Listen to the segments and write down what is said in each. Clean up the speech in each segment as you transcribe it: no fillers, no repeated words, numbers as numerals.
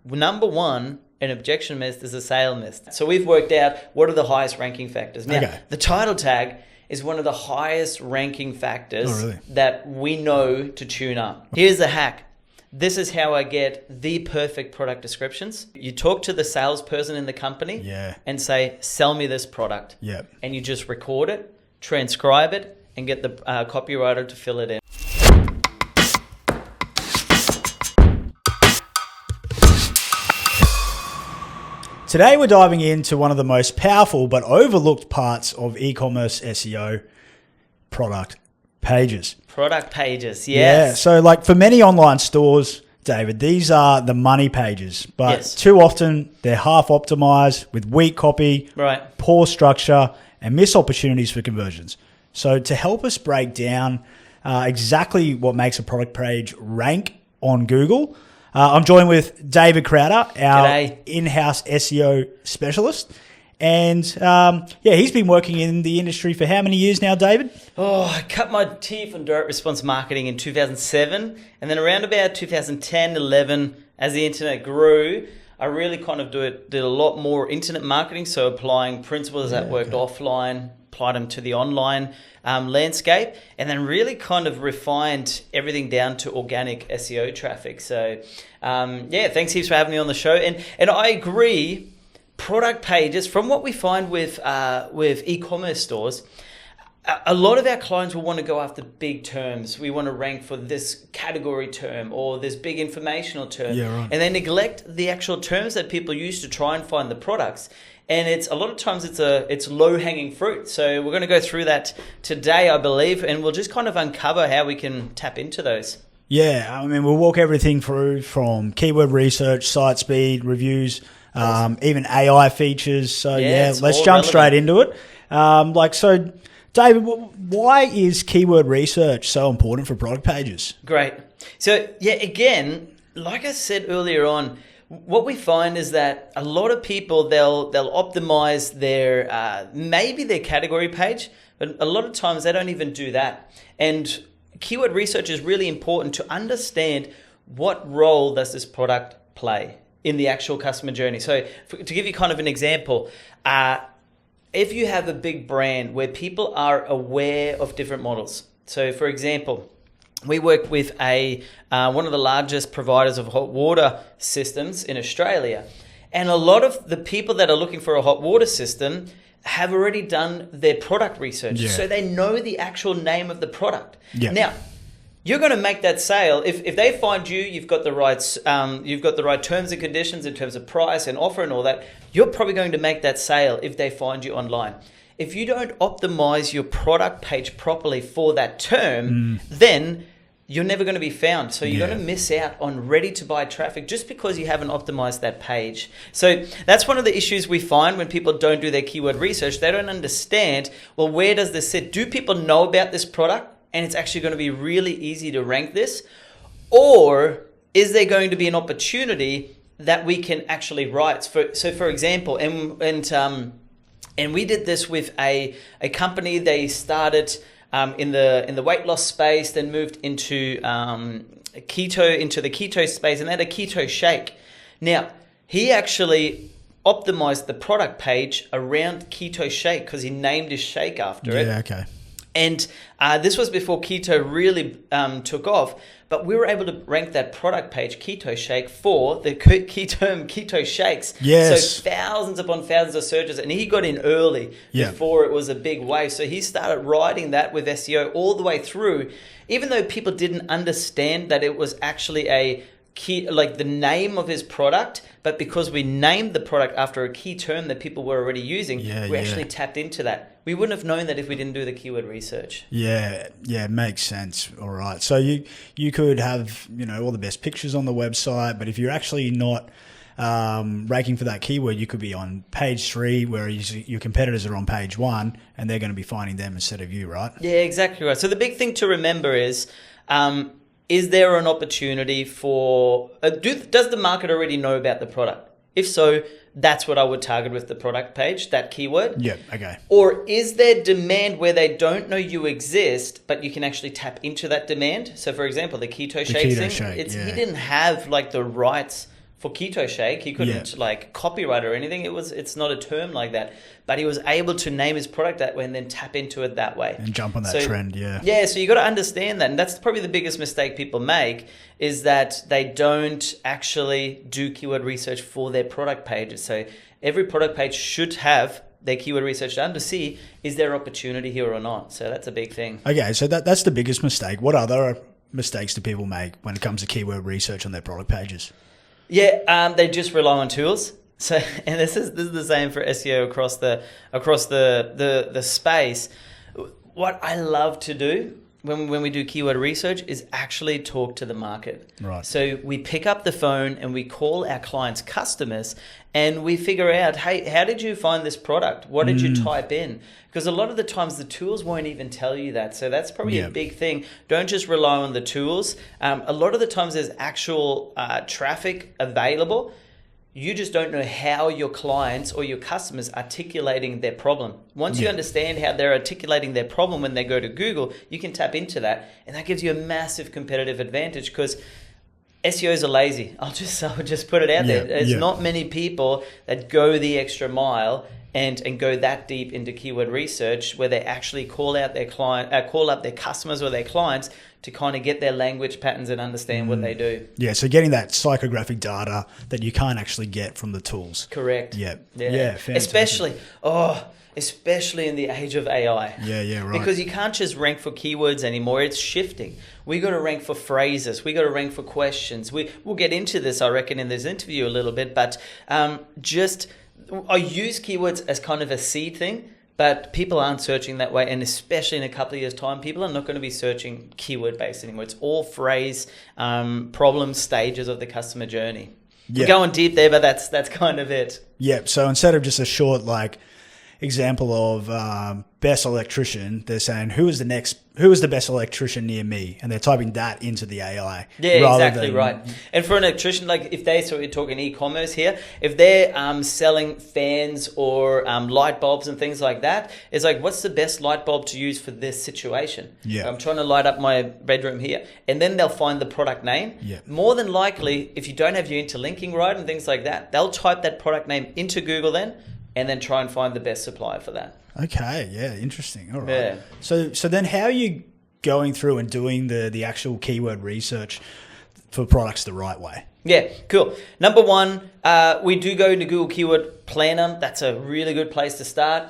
Number one, an objection missed is a sale missed. So we've worked out what are the highest ranking factors. Now, the title tag is one of the highest ranking factors that we know to tune up. Here's the hack. This is how I get the perfect product descriptions. You talk to the salesperson in the company and say, sell me this product. And you just record it, transcribe it, and get the copywriter to fill it in. Today we're diving into one of the most powerful but overlooked parts of e-commerce SEO, product pages. Product pages, yes. Yeah, so like for many online stores, David, these are the money pages, but too often they're half optimized with weak copy, poor structure, and missed opportunities for conversions. So to help us break down exactly what makes a product page rank on Google, I'm joined with David Krauter, our in-house SEO specialist. And he's been working in the industry for how many years now, David? I cut my teeth on direct response marketing in 2007. And then around about 2010, 11, as the internet grew, I really kind of did a lot more internet marketing. So applying principles that worked offline, applied them to the online landscape, and then really kind of refined everything down to organic SEO traffic. So thanks heaps for having me on the show. And I agree, product pages, from what we find with e-commerce stores, a lot of our clients will want to go after big terms. We want to rank for this category term or this big informational term. And they neglect the actual terms that people use to try and find the products. And it's a lot of times it's low-hanging fruit. So we're going to go through that today, I believe, and we'll just kind of uncover how we can tap into those. Yeah, I mean, we'll walk everything through from keyword research, site speed, reviews, even AI features. So let's jump straight into it. So David, why is keyword research so important for product pages? Great. So again, like I said earlier on, what we find is that a lot of people, they'll optimize their maybe their category page, but a lot of times they don't even do that. And keyword research is really important to understand what role does this product play in the actual customer journey. So to give you kind of an example, if you have a big brand where people are aware of different models. So for example, we work with one of the largest providers of hot water systems in Australia. And a lot of the people that are looking for a hot water system have already done their product research. So they know the actual name of the product. Now, you're going to make that sale. If they find you've got the right terms and conditions in terms of price and offer and all that, you're probably going to make that sale if they find you online. If you don't optimize your product page properly for that term, then you're never going to be found. So you're going to miss out on ready-to-buy traffic just because you haven't optimized that page. So that's one of the issues we find when people don't do their keyword research. They don't understand, well, where does this sit? Do people know about this product and it's actually going to be really easy to rank this? Or is there going to be an opportunity that we can actually write? So for example, and we did this with a company. They started in the weight loss space, then moved into the keto space, and they had a keto shake. Now, he actually optimized the product page around keto shake because he named his shake after it. And this was before keto really took off, but we were able to rank that product page, Keto Shake, for the key term keto shakes. So thousands upon thousands of searches, and he got in early before it was a big wave. So he started riding that with SEO all the way through, even though people didn't understand that it was actually a key, like the name of his product, but because we named the product after a key term that people were already using, we actually tapped into that. We wouldn't have known that if we didn't do the keyword research. It makes sense. All right. So you could have, all the best pictures on the website, but if you're actually not ranking for that keyword, you could be on page 3, whereas your competitors are on page 1, and they're going to be finding them instead of you, right? Yeah, exactly right. So the big thing to remember is there an opportunity for, does the market already know about the product? If so, that's what I would target with the product page, that keyword. Or is there demand where they don't know you exist, but you can actually tap into that demand? So for example, the keto shake thing, he didn't have like the rights for keto shake. He couldn't like copyright or anything. It's not a term like that. But he was able to name his product that way and then tap into it that way. And jump on that trend, yeah. Yeah, so you got to understand that. And that's probably the biggest mistake people make, is that they don't actually do keyword research for their product pages. So every product page should have their keyword research done to see, is there opportunity here or not? So that's a big thing. Okay, so that's the biggest mistake. What other mistakes do people make when it comes to keyword research on their product pages? Yeah, they just rely on tools. So, and this is the same for SEO across the space. What I love to do when we do keyword research is actually talk to the market. Right. So we pick up the phone and we call our clients' customers and we figure out, hey, how did you find this product? What did you type in? Because a lot of the times the tools won't even tell you that. So that's probably a big thing. Don't just rely on the tools. A lot of the times there's actual traffic available. You just don't know how your clients or your customers are articulating their problem. Once you understand how they're articulating their problem when they go to Google, you can tap into that. And that gives you a massive competitive advantage, because SEOs are lazy. I'll just put it out there. There's not many people that go the extra mile and go that deep into keyword research, where they actually call out their call up their customers or their clients to kind of get their language patterns and understand what they do. Yeah, so getting that psychographic data that you can't actually get from the tools. Correct. Yeah, fantastic. Especially in the age of AI. Yeah, right. Because you can't just rank for keywords anymore. It's shifting. We got to rank for phrases. We got to rank for questions. We'll get into this, I reckon, in this interview a little bit. But I use keywords as kind of a seed thing, but people aren't searching that way. And especially in a couple of years' time, people are not going to be searching keyword-based anymore. It's all phrase, problem stages of the customer journey. We're going deep there, but that's kind of it. Yeah, so instead of just a short example of best electrician, they're saying who is the best electrician near me, and they're typing that into the AI. Yeah, exactly right. And for an electrician, like so we're talking e-commerce here, if they're selling fans or light bulbs and things like that, it's like, what's the best light bulb to use for this situation? Yeah. I'm trying to light up my bedroom here, and then they'll find the product name. Yeah. More than likely, if you don't have your interlinking right and things like that, they'll type that product name into Google and then try and find the best supplier for that. Okay, yeah, interesting. All right. Yeah. So then how are you going through and doing the actual keyword research for products the right way? Yeah, cool. Number one, we do go into Google Keyword Planner. That's a really good place to start.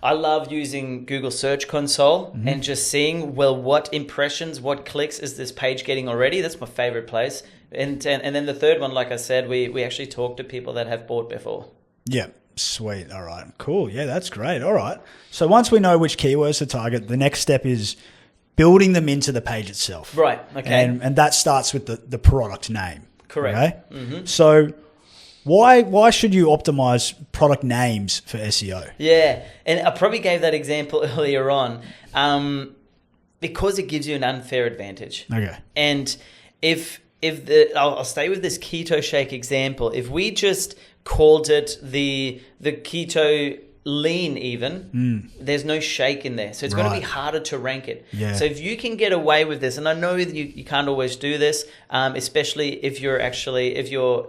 I love using Google Search Console and just seeing, what impressions, what clicks is this page getting already? That's my favorite place. And then the third one, like I said, we actually talk to people that have bought before. Yeah. Sweet. All right. Cool. Yeah, that's great. All right. So once we know which keywords to target, the next step is building them into the page itself. Right. Okay. And that starts with the product name. Correct. Okay? Mm-hmm. So why should you optimize product names for SEO? Yeah. And I probably gave that example earlier on because it gives you an unfair advantage. Okay. And I'll stay with this keto shake example. If we just called it the keto lean even, there's no shake in there. So it's going to be harder to rank it. Yeah. So if you can get away with this, and I know that you can't always do this, especially if your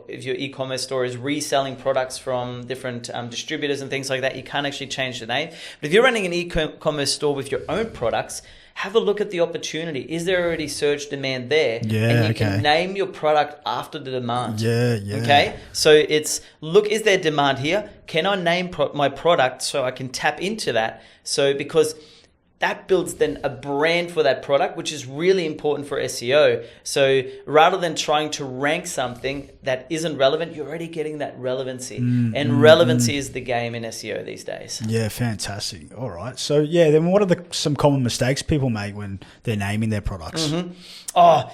e-commerce store is reselling products from different distributors and things like that, you can't actually change the name. But if you're running an e-commerce store with your own products, have a look at the opportunity. Is there already search demand there? Yeah, and you can name your product after the demand. Yeah. Okay? So it's, is there demand here? Can I name my product so I can tap into that? So because that builds then a brand for that product, which is really important for SEO. So rather than trying to rank something that isn't relevant, you're already getting that relevancy. And relevancy is the game in SEO these days. Yeah, fantastic. All right. So then what are some common mistakes people make when they're naming their products? Mm-hmm. Oh,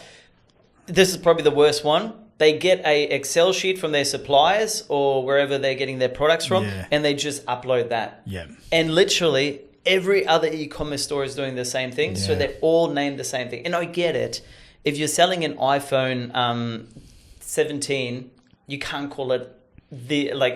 this is probably the worst one. They get a Excel sheet from their suppliers or wherever they're getting their products from, and they just upload that. Yeah. And literally every other e-commerce store is doing the same thing. So they're all named the same thing. And I get it. If you're selling an iPhone 17, you can't call it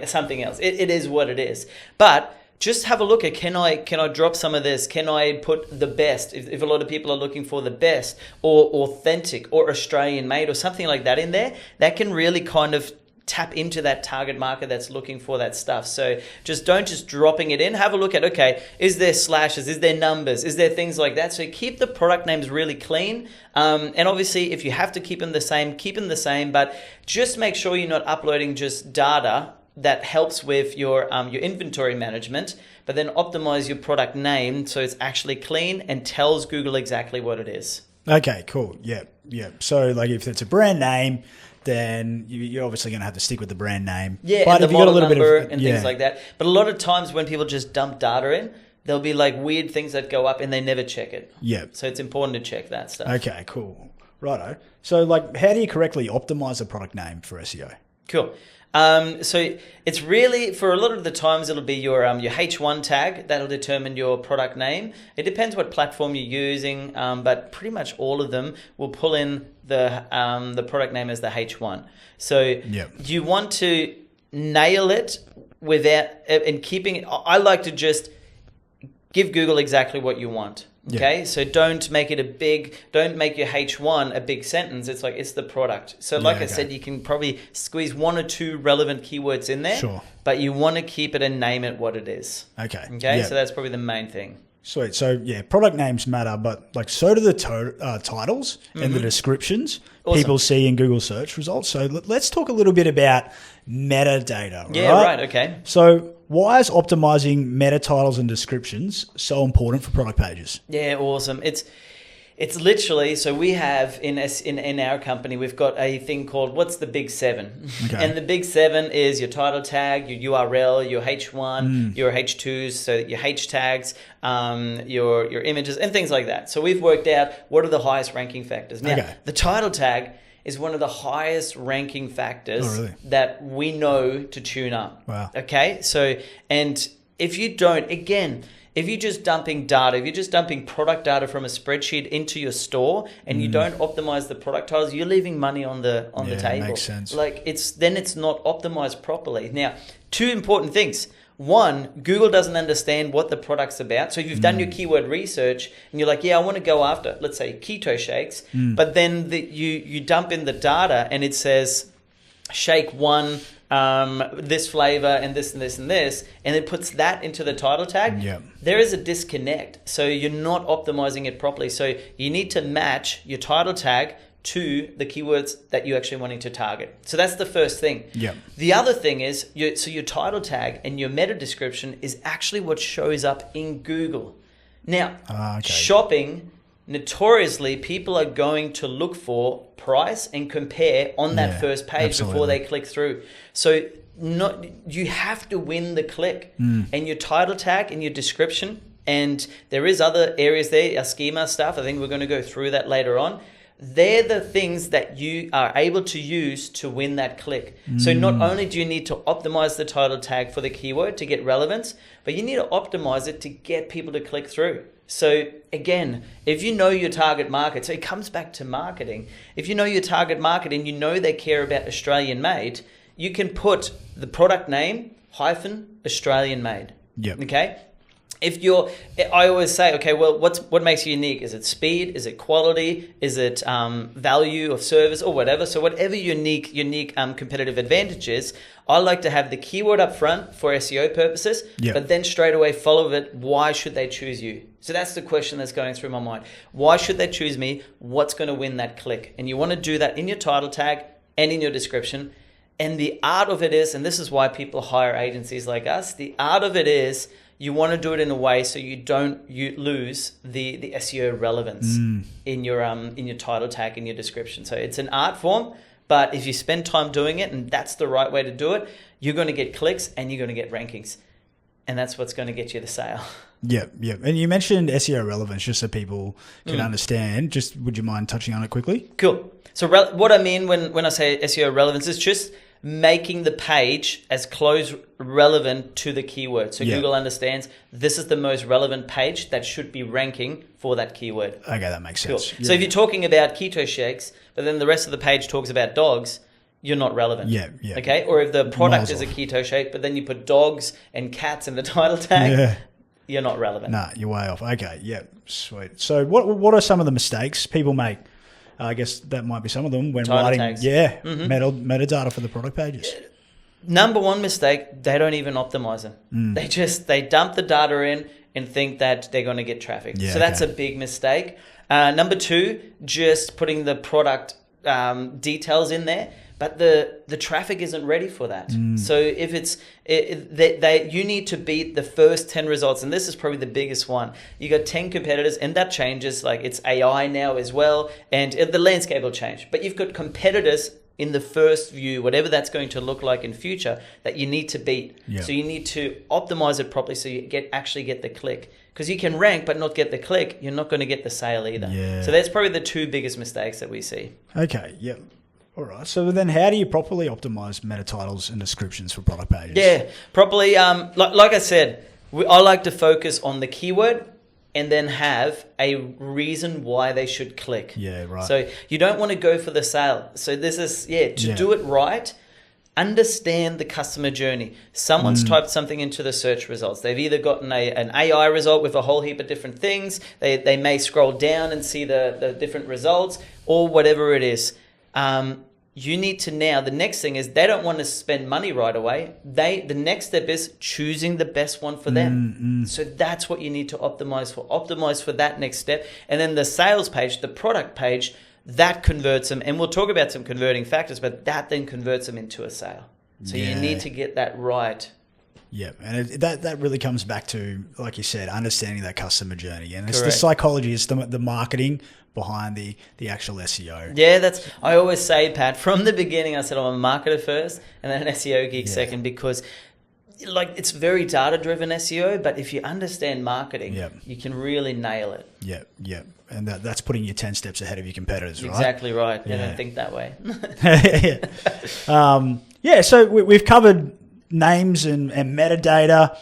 something else. It is what it is. But just have a look at, can I drop some of this? Can I put the best? If a lot of people are looking for the best or authentic or Australian made or something like that in there, that can really kind of tap into that target market that's looking for that stuff. So don't just dropping it in. Have a look at, okay, is there slashes? Is there numbers? Is there things like that? So keep the product names really clean. And obviously, if you have to keep them the same, keep them the same. But just make sure you're not uploading just data that helps with your inventory management, but then optimize your product name so it's actually clean and tells Google exactly what it is. Okay, cool. Yeah. So like if it's a brand name, then you're obviously going to have to stick with the brand name. Yeah, but and if the you got a model little number bit of, and things like that. But a lot of times when people just dump data in, there'll be like weird things that go up and they never check it. Yeah. So it's important to check that stuff. Okay, cool. Righto. So like how do you correctly optimize a product name for SEO? Cool. So it's really, for a lot of the times, it'll be your H1 tag that'll determine your product name. It depends what platform you're using, but pretty much all of them will pull in the product name as the H1. So you want to nail it without and keeping it. I like to just give Google exactly what you want. Okay, so don't make your H1 a big sentence. It's like, it's the product. So like I said, you can probably squeeze 1 or 2 relevant keywords in there, but you want to keep it and name it what it is. Okay, so that's probably the main thing. Sweet. So product names matter, but like so do the titles and the descriptions people see in Google search results. So let's talk a little bit about metadata. Right? Okay. So why is optimizing meta titles and descriptions so important for product pages? Yeah, awesome. It's literally, so we have in our company, we've got a thing called what's the big 7. Okay. And the big 7 is your title tag, your URL, your H1, your H2s, so your H tags, your images and things like that. So we've worked out what are the highest ranking factors. Now, the title tag is one of the highest ranking factors that we know to tune up. Wow. Okay? So, and if you don't, again, if you're just dumping data, if you're just dumping product data from a spreadsheet into your store and you don't optimize the product titles, you're leaving money on the table. Makes sense. Like it's not optimized properly. Now, 2 important things. 1, Google doesn't understand what the product's about. So if you've done your keyword research and you're like, I want to go after, let's say, keto shakes, but then you dump in the data and it says shake 1, this flavor and this and this and this, and it puts that into the title tag, there is a disconnect. So you're not optimizing it properly. So you need to match your title tag to the keywords that you're actually wanting to target. So that's the first thing. The other thing is, your title tag and your meta description is actually what shows up in Google. Now, shopping, notoriously, people are going to look for price and compare on that first page before they click through. So you have to win the click. And your title tag and your description, and there is other areas there, our schema stuff, I think we're going to go through that later on. They're the things that you are able to use to win that click. So not only do you need to optimize the title tag for the keyword to get relevance, but you need to optimize it to get people to click through. So again, if you know your target market, so it comes back to marketing. If you know your target market and you know they care about Australian made, you can put the product name - Australian made. Okay. I always say, okay, well, what makes you unique? Is it speed? Is it quality? Is it value of service or whatever? So whatever unique competitive advantage is, I like to have the keyword up front for SEO purposes, but then straight away follow it. Why should they choose you? So that's the question that's going through my mind. Why should they choose me? What's going to win that click? And you want to do that in your title tag and in your description. And the art of it is, and this is why people hire agencies like us, the art of it is, you want to do it in a way so you lose the SEO relevance in your title tag and your description. So it's an art form, but if you spend time doing it and that's the right way to do it, you're going to get clicks and you're going to get rankings, and that's what's going to get you the sale. And you mentioned SEO relevance, just so people can understand. Just would you mind touching on it quickly? Cool. So what I mean when I say SEO relevance is just making the page as close relevant to the keyword. So Google understands this is the most relevant page that should be ranking for that keyword. Okay, that makes sense. Cool. So if you're talking about keto shakes, but then the rest of the page talks about dogs, you're not relevant. Okay? Or if the product is a keto shake, but then you put dogs and cats in the title tag, you're not relevant. Nah, you're way off. Okay, sweet. So what are some of the mistakes people make I guess that might be some of them when Title writing, tags. metadata for the product pages. Number one mistake, they don't even optimize them. They dump the data in and think that they're going to get traffic. So that's a big mistake. Number two, just putting the product details in there, but the traffic isn't ready for that. So if you need to beat the first 10 results, and this is probably the biggest one. You got 10 competitors, and that changes. Like, it's AI now as well, and the landscape will change. But you've got competitors in the first view, whatever that's going to look like in future, that you need to beat. So you need to optimize it properly so you actually get the click. Because you can rank but not get the click, you're not going to get the sale either. So that's probably the two biggest mistakes that we see. Okay, yeah. All right. So then how do you properly optimize meta titles and descriptions for product pages? Yeah, properly. Like I said, I like to focus on the keyword and then have a reason why they should click. Yeah, right. So you don't want to go for the sale. So this is, do it right. Understand the customer journey. Someone's typed something into the search results. They've either gotten an AI result with a whole heap of different things. They may scroll down and see the different results or whatever it is. You need to now, the next thing is they don't want to spend money right away. The next step is choosing the best one for them. So that's what you need to optimize for. Optimize for that next step. And then the sales page, the product page, that converts them. And we'll talk about some converting factors, but that then converts them into a sale. So you need to get that right. Yeah, and that really comes back to, like you said, understanding that customer journey. And it's the psychology, it's the marketing behind the actual SEO. Yeah, I always say, Pat, from the beginning, I said I'm a marketer first and then an SEO geek second, because it's very data-driven SEO, but if you understand marketing, you can really nail it. Yeah. And that's putting you 10 steps ahead of your competitors, right? Exactly right. I don't think that way. So we've covered names and metadata.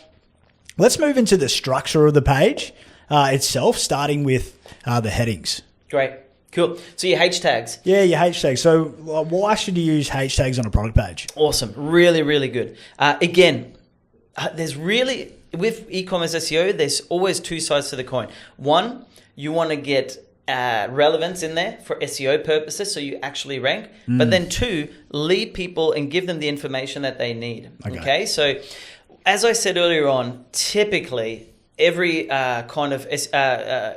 Let's move into the structure of the page itself, starting with the headings. Great. Cool. So your H tags. Yeah, your H tags. So why should you use H tags on a product page? Awesome. Really, really good. Again, there's really, with e-commerce SEO, there's always two sides to the coin. One, you want to get relevance in there for SEO purposes, so you actually rank. But then two, lead people and give them the information that they need. Okay? So as I said earlier on, typically every kind of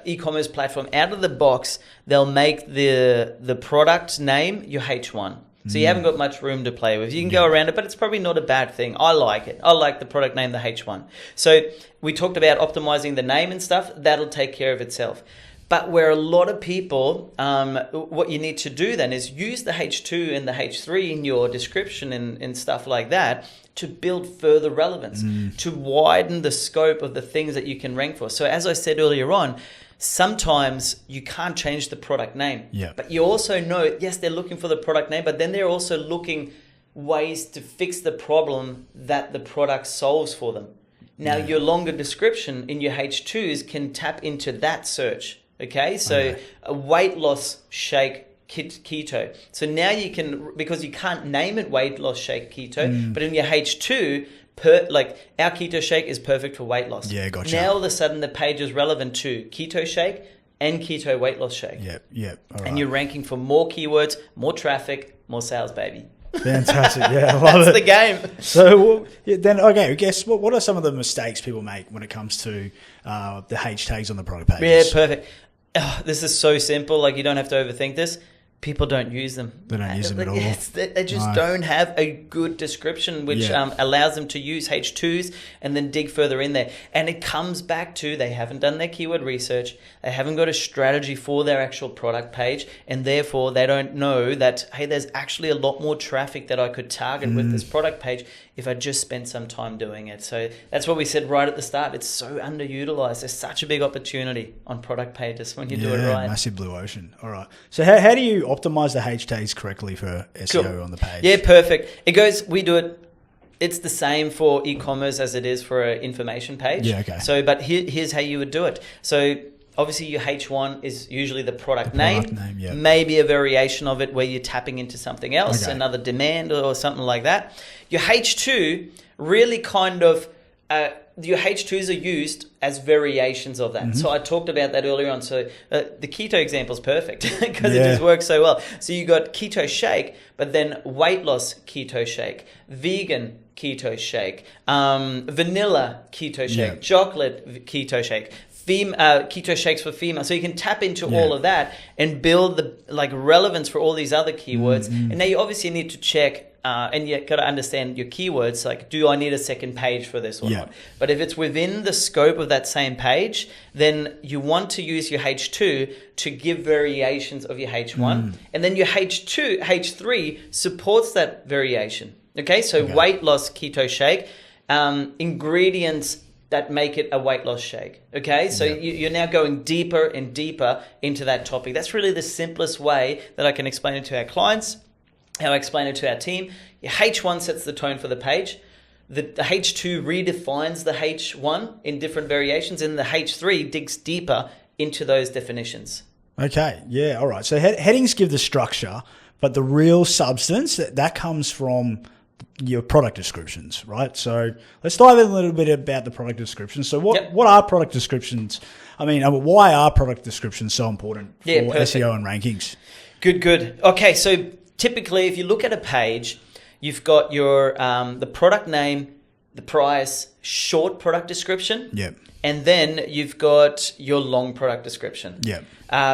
e-commerce platform out of the box, they'll make the product name your H1. So you haven't got much room to play with. You can go around it, but it's probably not a bad thing. I like it. I like the product name, the H1. So we talked about optimizing the name and stuff. That'll take care of itself. But where a lot of people, what you need to do then is use the H2 and the H3 in your description and stuff like that to build further relevance, to widen the scope of the things that you can rank for. So as I said earlier on, sometimes you can't change the product name. But you also know, yes, they're looking for the product name, but then they're also looking ways to fix the problem that the product solves for them. Now, your longer description in your H2s can tap into that search. Okay, so a weight loss shake keto. So now you can, because you can't name it weight loss shake keto, but in your H2, our keto shake is perfect for weight loss. Yeah, gotcha. Now all of a sudden the page is relevant to keto shake and keto weight loss shake. All right. And you're ranking for more keywords, more traffic, more sales, baby. Fantastic. Yeah, I love it. That's the game. So then, okay, guess what are some of the mistakes people make when it comes to the H tags on the product pages? Yeah, perfect. This is so simple. Like, you don't have to overthink this. People don't use them. They don't use them at all. They just don't have a good description, which allows them to use H2s and then dig further in there. And it comes back to they haven't done their keyword research. They haven't got a strategy for their actual product page. And therefore, they don't know that, hey, there's actually a lot more traffic that I could target with this product page if I just spent some time doing it. So that's what we said right at the start. It's so underutilized. There's such a big opportunity on product pages when you do it right. Massive blue ocean. All right. So how do you optimize the H tags correctly for SEO on the page? Yeah, perfect. We do it. It's the same for e-commerce as it is for an information page. Yeah, okay. So, but here's how you would do it. So obviously your H1 is usually the product name, maybe a variation of it where you're tapping into something else, another demand or something like that. Your H2 really kind of your H2s are used as variations of that. So I talked about that earlier on. So the keto example is perfect because it just works so well. So you got keto shake, but then weight loss keto shake, vegan keto shake, vanilla keto shake, chocolate keto shake. Keto shakes for female, so you can tap into all of that and build the relevance for all these other keywords. And now you obviously need to check and you got to understand your keywords. Like, do I need a second page for this or not? But if it's within the scope of that same page, then you want to use your H2 to give variations of your H1, and then your H3 supports that variation. Okay, so weight loss keto shake, ingredients that make it a weight loss shake. Okay, so you're now going deeper and deeper into that topic. That's really the simplest way that I can explain it to our clients, how I explain it to our team. Your H1 sets the tone for the page. The H2 redefines the H1 in different variations, and the H3 digs deeper into those definitions. Okay, yeah, all right. So headings give the structure, but the real substance, that comes from your product descriptions, right? So let's dive in a little bit about the product descriptions. So what are product descriptions? I mean, why are product descriptions so important for SEO and rankings? Good. Okay, so typically if you look at a page, you've got your the product name, the price, short product description. Yep. And then you've got your long product description. Yep.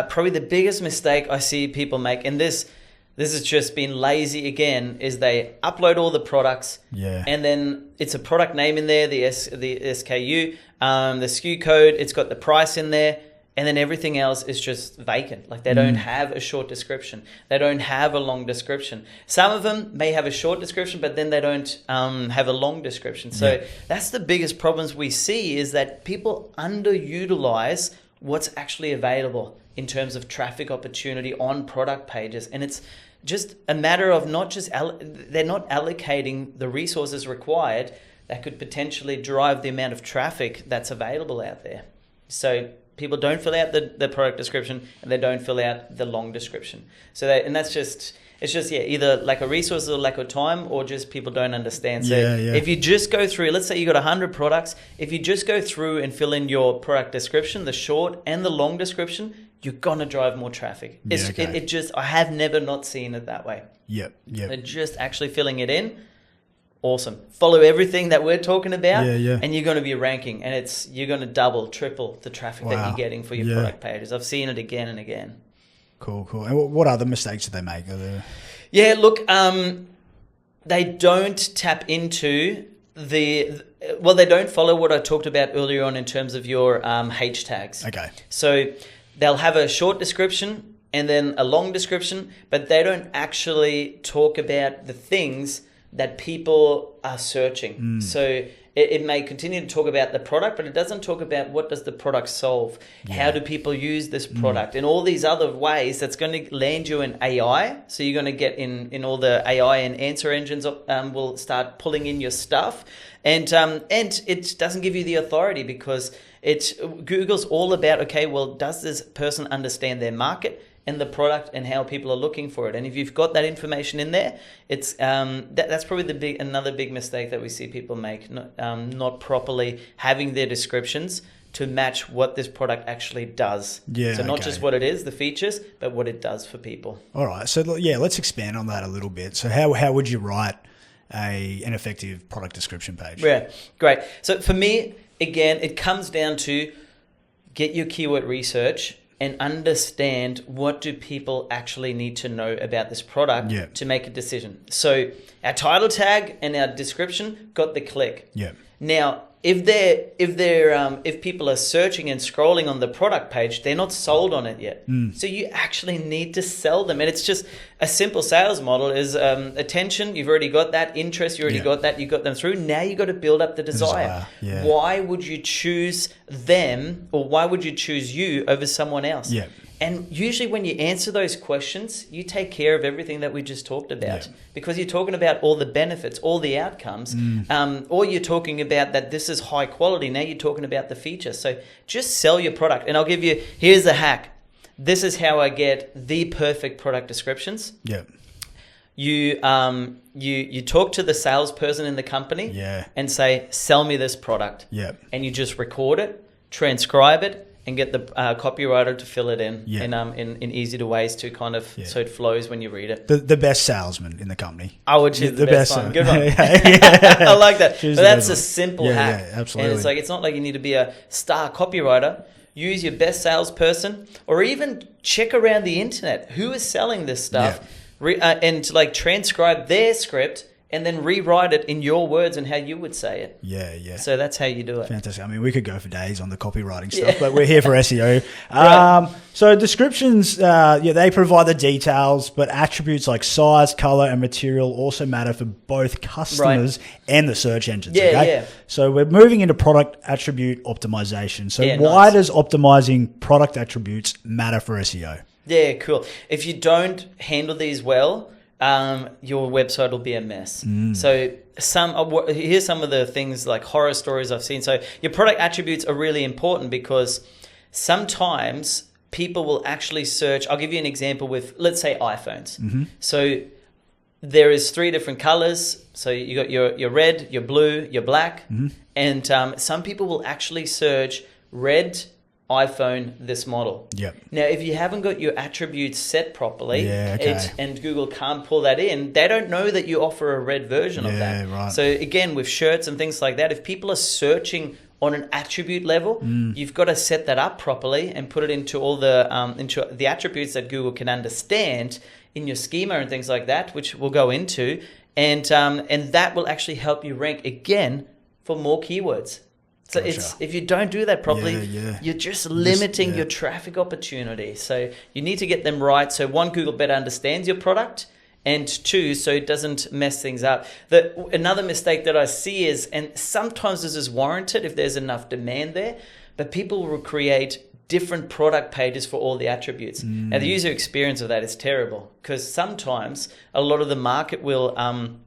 Probably the biggest mistake I see people make, and this has just been lazy again, is they upload all the products, and then it's a product name in there, the SKU, the SKU code, it's got the price in there, and then everything else is just vacant. Like they don't have a short description. They don't have a long description. Some of them may have a short description, but then they don't have a long description. So that's the biggest problems we see, is that people underutilize what's actually available in terms of traffic opportunity on product pages. And it's just a matter of they're not allocating the resources required that could potentially drive the amount of traffic that's available out there. So people don't fill out the product description, and they don't fill out the long description. So it's just either lack of resources or lack of time, or just people don't understand. So if you just go through, let's say you got 100 products, if you just go through and fill in your product description, the short and the long description, you're gonna drive more traffic. I have never not seen it that way. They're just actually filling it in. Awesome. Follow everything that we're talking about, and you're going to be ranking, and you're going to double, triple the traffic that you're getting for your product pages. I've seen it again and again. Cool. And what other mistakes do they make? Look, they don't tap into they don't follow what I talked about earlier on in terms of your H tags. Okay. So they'll have a short description and then a long description, but they don't actually talk about the things that people are searching. So it may continue to talk about the product, but it doesn't talk about what does the product solve? How do people use this product? And all these other ways that's going to land you in AI. So you're going to get in all the AI and answer engines will start pulling in your stuff. And it doesn't give you the authority, because Google's all about, okay, well, does this person understand their market and the product and how people are looking for it? And if you've got that information in there, it's that's probably another big mistake that we see people make, not properly having their descriptions to match what this product actually does. So not just what it is, the features, but what it does for people. All right. So let's expand on that a little bit. So how would you write an effective product description page? Yeah, great. So for me, again, it comes down to get your keyword research and understand what do people actually need to know about this product to make a decision. So our title tag and our description got the click. Now, if people are searching and scrolling on the product page, they're not sold on it yet. So you actually need to sell them. And it's just a simple sales model is attention. You've already got that. Interest, you already got that. You got them through. Now you got to build up the desire. Why would you choose them, or why would you choose you over someone else? And usually when you answer those questions, you take care of everything that we just talked about, because you're talking about all the benefits, all the outcomes, or you're talking about that this is high quality. Now you're talking about the features. So just sell your product. And I'll give you, here's the hack. This is how I get the perfect product descriptions. you talk to the salesperson in the company and say, sell me this product. And you just record it, transcribe it, and get the copywriter to fill it in easy to ways to kind of so it flows when you read it. The best salesman in the company. I would choose the best one. Good one. I like that. But that's a simple hack. Yeah, absolutely. And it's like, it's not like you need to be a star copywriter. Use your best salesperson, or even check around the internet. Who is selling this stuff? And like transcribe their script and then rewrite it in your words and how you would say it. Yeah. So that's how you do it. Fantastic. I mean, we could go for days on the copywriting stuff, but we're here for SEO. So descriptions, they provide the details, but attributes like size, color, and material also matter for both customers and the search engines. So we're moving into product attribute optimization. So why does optimizing product attributes matter for SEO? Yeah, cool. If you don't handle these well, your website will be a mess. So here's some of the things, like horror stories I've seen. So your product attributes are really important because sometimes people will actually search. I'll give you an example with, let's say, iPhones. So there is 3 different colors. So you got your red, your blue, your black. And some people will actually search red iPhone this model. Now, if you haven't got your attributes set properly, and Google can't pull that in, they don't know that you offer a red version of that. So again, with shirts and things like that, if people are searching on an attribute level, you've got to set that up properly and put it into all the attributes that Google can understand in your schema and things like that, which we'll go into, and that will actually help you rank again for more keywords. So if you don't do that properly, you're just limiting your traffic opportunity. So you need to get them right. So 1, Google better understands your product, and 2, so it doesn't mess things up. Another mistake that I see is, and sometimes this is warranted if there's enough demand there, but people will create different product pages for all the attributes. Now, the user experience of that is terrible, because sometimes a lot of the market will want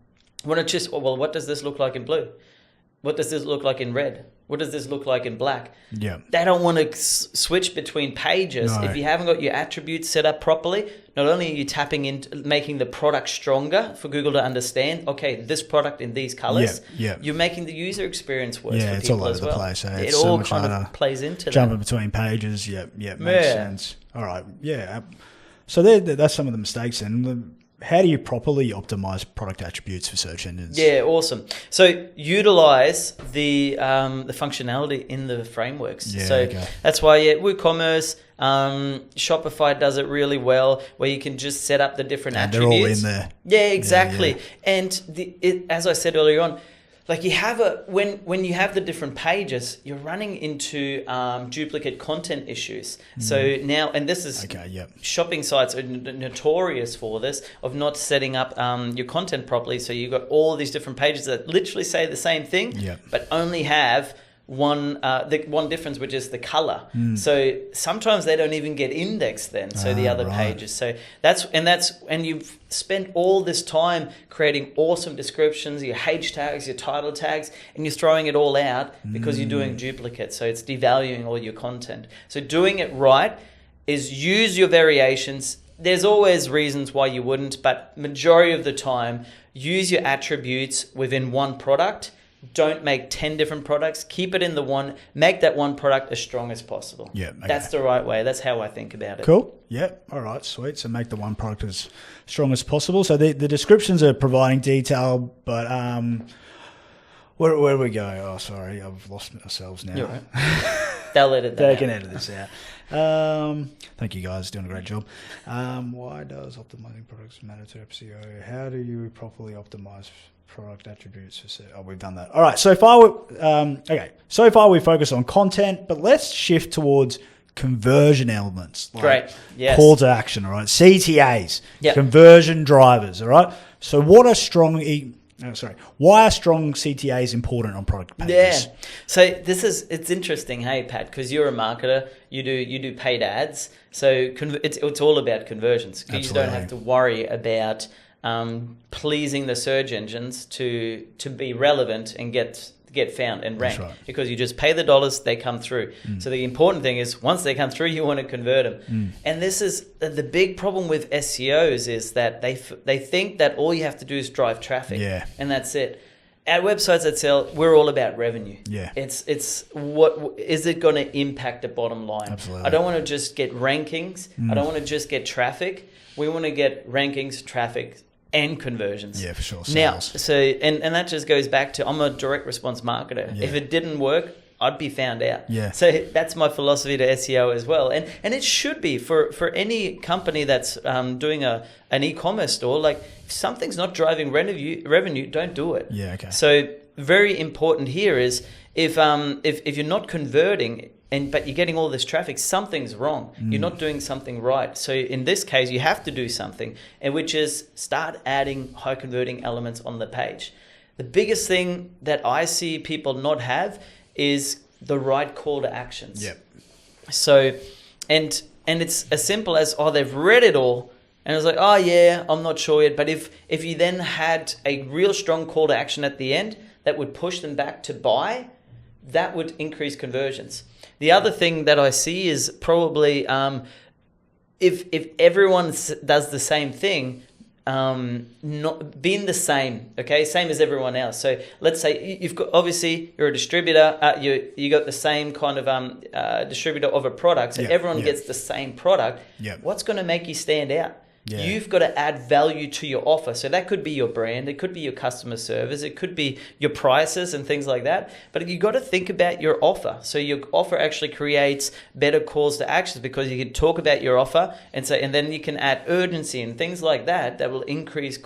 to just, what does this look like in blue? What does this look like in red? What does this look like in black? They don't want to switch between pages. If you haven't got your attributes set up properly, not only are you tapping into making the product stronger for Google to understand, okay, this product in these colors, you're making the user experience worse for it's people all over as well. The place. It all kind of plays into that. Jumping between pages, makes sense. All right, So that's some of the mistakes then. How do you properly optimize product attributes for search engines? Yeah, awesome. So utilize the functionality in the frameworks. That's why WooCommerce, Shopify does it really well, where you can just set up the different attributes. They're all in there. Yeah, exactly. And as I said earlier on, like you have when you have the different pages, you're running into duplicate content issues. So now, and this is shopping sites are notorious for this, of not setting up your content properly. So you've got all these different pages that literally say the same thing, but only have one difference, which is the color. So sometimes they don't even get indexed then. So the other pages. So and you've spent all this time creating awesome descriptions, your H tags, your title tags, and you're throwing it all out because you're doing duplicates. So it's devaluing all your content. So doing it right is use your variations. There's always reasons why you wouldn't, but majority of the time, use your attributes within one product. Don't make 10 different products. Keep it in the one. Make that one product as strong as possible. That's the right way. That's how I think about it. Cool. All right. Sweet. So make the one product as strong as possible. So the descriptions are providing detail, but where do we go? Oh, sorry. I've lost ourselves now. You're right. They'll edit that. They can edit this out. Thank you guys. Doing a great job. Why does optimizing products matter to SEO? How do you properly optimize product attributes for SEO? Oh, we've done that. All right. So far we focus on content, but let's shift towards conversion elements. Great. Yes. Call to action. All right. CTAs. Conversion drivers. All right. So why are strong CTAs important on product pages? So it's interesting, hey Pat, because you're a marketer, you do paid ads, so it's all about conversions. You don't have to worry about pleasing the search engines to be relevant and get found and rank. Right. Because you just pay the dollars, they come through. So the important thing is once they come through, you want to convert them. And this is the big problem with SEOs is that they think that all you have to do is drive traffic, and that's it. At Websites That Sell, we're all about revenue. Yeah. It's what is it going to impact the bottom line? Absolutely. I don't want to just get rankings. I don't want to just get traffic. We want to get rankings, traffic, and conversions. Yeah, for sure. Now, so and that just goes back to I'm a direct response marketer. Yeah. If it didn't work, I'd be found out. Yeah. So that's my philosophy to SEO as well. And it should be for any company that's doing an e-commerce store. Like if something's not driving revenue, don't do it. Yeah, okay. So very important here is if you're not converting but you're getting all this traffic, something's wrong. You're not doing something right. So in this case, you have to do something, and which is start adding high converting elements on the page. The biggest thing that I see people not have is the right call to actions. Yep. So, and it's as simple as, they've read it all, and it's like, I'm not sure yet. But if you then had a real strong call to action at the end that would push them back to buy, that would increase conversions. The other thing that I see is probably if everyone does the same thing, not being the same, okay, same as everyone else. So let's say you've got, obviously you're a distributor, you got the same kind of distributor of a product, so everyone gets the same product. What's going to make you stand out? You've got to add value to your offer. So that could be your brand, it could be your customer service, it could be your prices and things like that. But you got to think about your offer. So your offer actually creates better calls to actions because you can talk about your offer and then you can add urgency and things like that will increase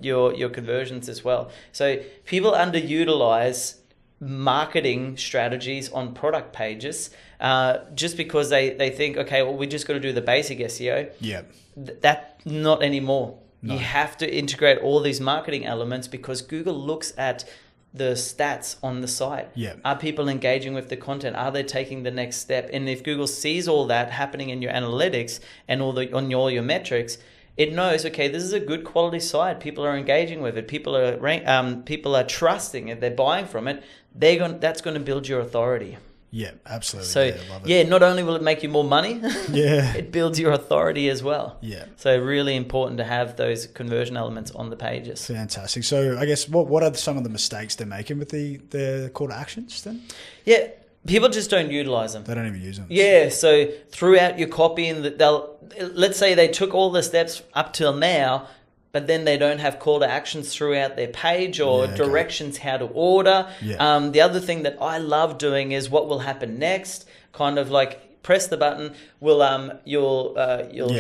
your conversions as well. So people underutilize marketing strategies on product pages just because they think, okay, well, we just got to do the basic SEO. That not anymore. No. You have to integrate all these marketing elements because Google looks at the stats on the site. Are people engaging with the content? Are they taking the next step? And if Google sees all that happening in your analytics and on all your metrics, it knows, okay, this is a good quality site. People are engaging with it. People are trusting it. They're buying from it. That's going to build your authority. Yeah, absolutely. So, love it. Not only will it make you more money, it builds your authority as well. Yeah. So really important to have those conversion elements on the pages. Fantastic. So I guess what are some of the mistakes they're making with the call to actions then? Yeah, people just don't utilize them. They don't even use them. Yeah, so throughout your copy, and let's say they took all the steps up till now, but then they don't have call to actions throughout their page or directions how to order. The other thing that I love doing is what will happen next, kind of like press the button, you'll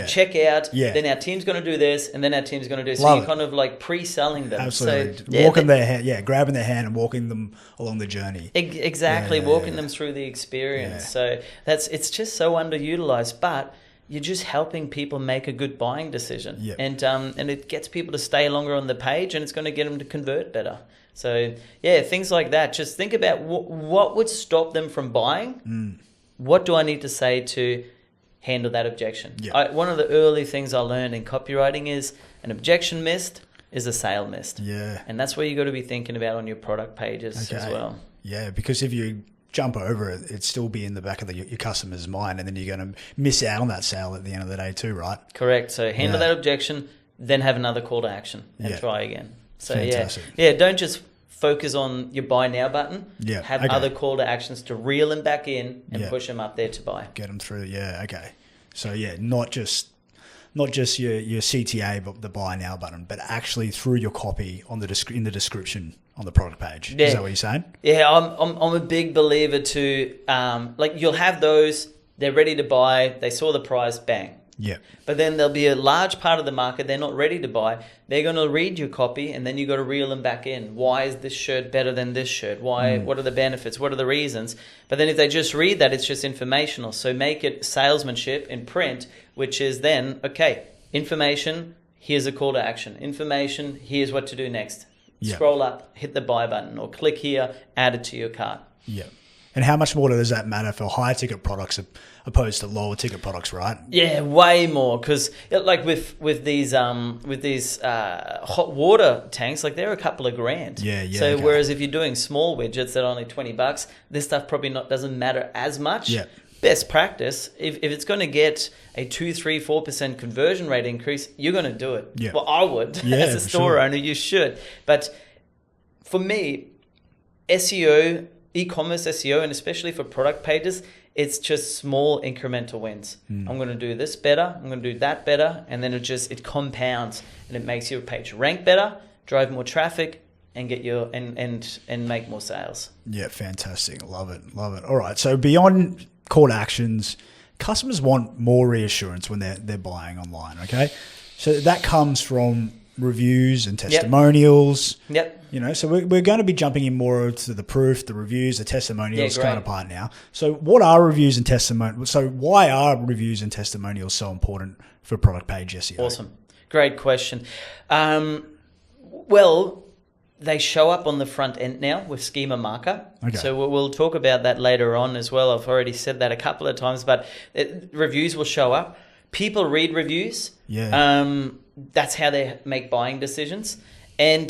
check out, then our team's going to do this, and then our team's going to do this. So you're kind of like pre-selling them. Absolutely. So, walking their hand, grabbing their hand and walking them along the journey. Exactly, walking them through the experience. So it's just so underutilized, but you're just helping people make a good buying decision. And it gets people to stay longer on the page, and it's going to get them to convert better. So things like that. Just think about what would stop them from buying. What do I need to say to handle that objection? One of the early things I learned in copywriting is an objection missed is a sale missed. And that's what you got to be thinking about on your product pages as well. Yeah, because if you jump over it, it'd still be in the back of your customer's mind, and then you're going to miss out on that sale at the end of the day too, right? Correct. So handle that objection, then have another call to action and try again. So fantastic. Don't just focus on your buy now button. Have other call to actions to reel them back in and push them up there to buy. Get them through. So not just your CTA, but the buy now button, but actually through your copy in the description on the product page. Is that what you're saying? Yeah, I'm a big believer to you'll have those, they're ready to buy, they saw the price, bang. But then there'll be a large part of the market, they're not ready to buy. They're going to read your copy, and then you got to reel them back in. Why is this shirt better than this shirt? Why? What are the benefits? What are the reasons? But then if they just read that, it's just informational. So make it salesmanship in print, which is then, okay, information, here's a call to action. Information, here's what to do next. Scroll up, hit the buy button, or click here, add it to your cart. And how much more does that matter for higher ticket products opposed to lower ticket products, right? Yeah, way more, because like with these hot water tanks, like they're a couple of grand. Yeah. So okay. whereas if you're doing small widgets that are only $20, this stuff probably doesn't matter as much. Yeah. Best practice, if it's going to get a 2, 3, 4% conversion rate increase, you're going to do it. Yeah. Well, I would. Yeah, as a store owner, you should. But for me, SEO, e-commerce SEO, and especially for product pages, it's just small incremental wins. I'm going to do this better. I'm going to do that better. And then it compounds and it makes your page rank better, drive more traffic, and get your and make more sales. Yeah, fantastic. Love it. All right. So beyond call to actions, customers want more reassurance when they're buying online. Okay. So that comes from reviews and testimonials. Yep. So we're going to be jumping in more to the proof, the reviews, the testimonials kind of part now. So what are reviews and testimonials? So why are reviews and testimonials so important for product page SEO? Awesome. Great question. Well, they show up on the front end now with Schema marker. Okay. So we'll talk about that later on as well. I've already said that a couple of times, but reviews will show up. People read reviews. Yeah. That's how they make buying decisions. And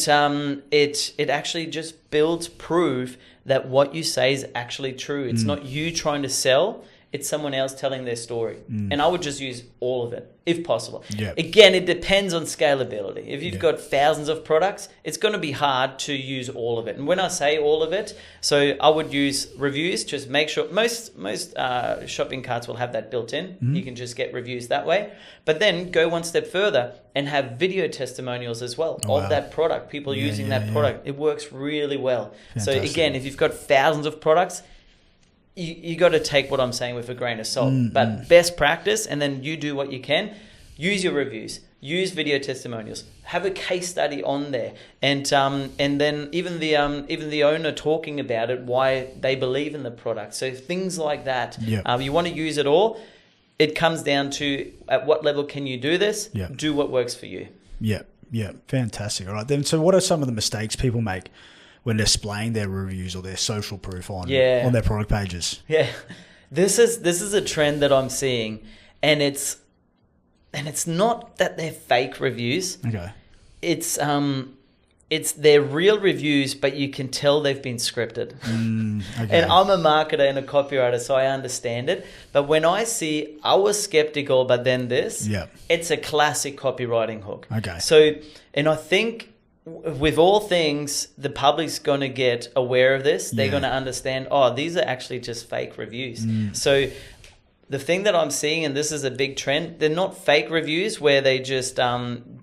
it actually just builds proof that what you say is actually true. It's not you trying to sell. It's someone else telling their story. And I would just use all of it, if possible. Yeah. Again, it depends on scalability. If you've got thousands of products, it's going to be hard to use all of it. And when I say all of it, so I would use reviews. Just make sure most shopping carts will have that built in. You can just get reviews that way. But then go one step further and have video testimonials as well of that product, people using that product. It works really well. Fantastic. So again, if you've got thousands of products, you got to take what I'm saying with a grain of salt. But best practice, and then you do what you can. Use your reviews. Use video testimonials. Have a case study on there, and then even the owner talking about it, why they believe in the product. So things like that. You want to use it all. It comes down to at what level can you do this? Do what works for you. Yeah. Fantastic. All right. Then, so what are some of the mistakes people make when displaying their reviews or their social proof on their product pages? Yeah, this is a trend that I'm seeing, and it's not that they're fake reviews. Okay. It's their real reviews, but you can tell they've been scripted. Okay. And I'm a marketer and a copywriter, so I understand it. But when I see I was skeptical, but then this, it's a classic copywriting hook. Okay. So, and I think with all things, the public's going to get aware of this. They're going to understand, these are actually just fake reviews. So the thing that I'm seeing, and this is a big trend, they're not fake reviews where they just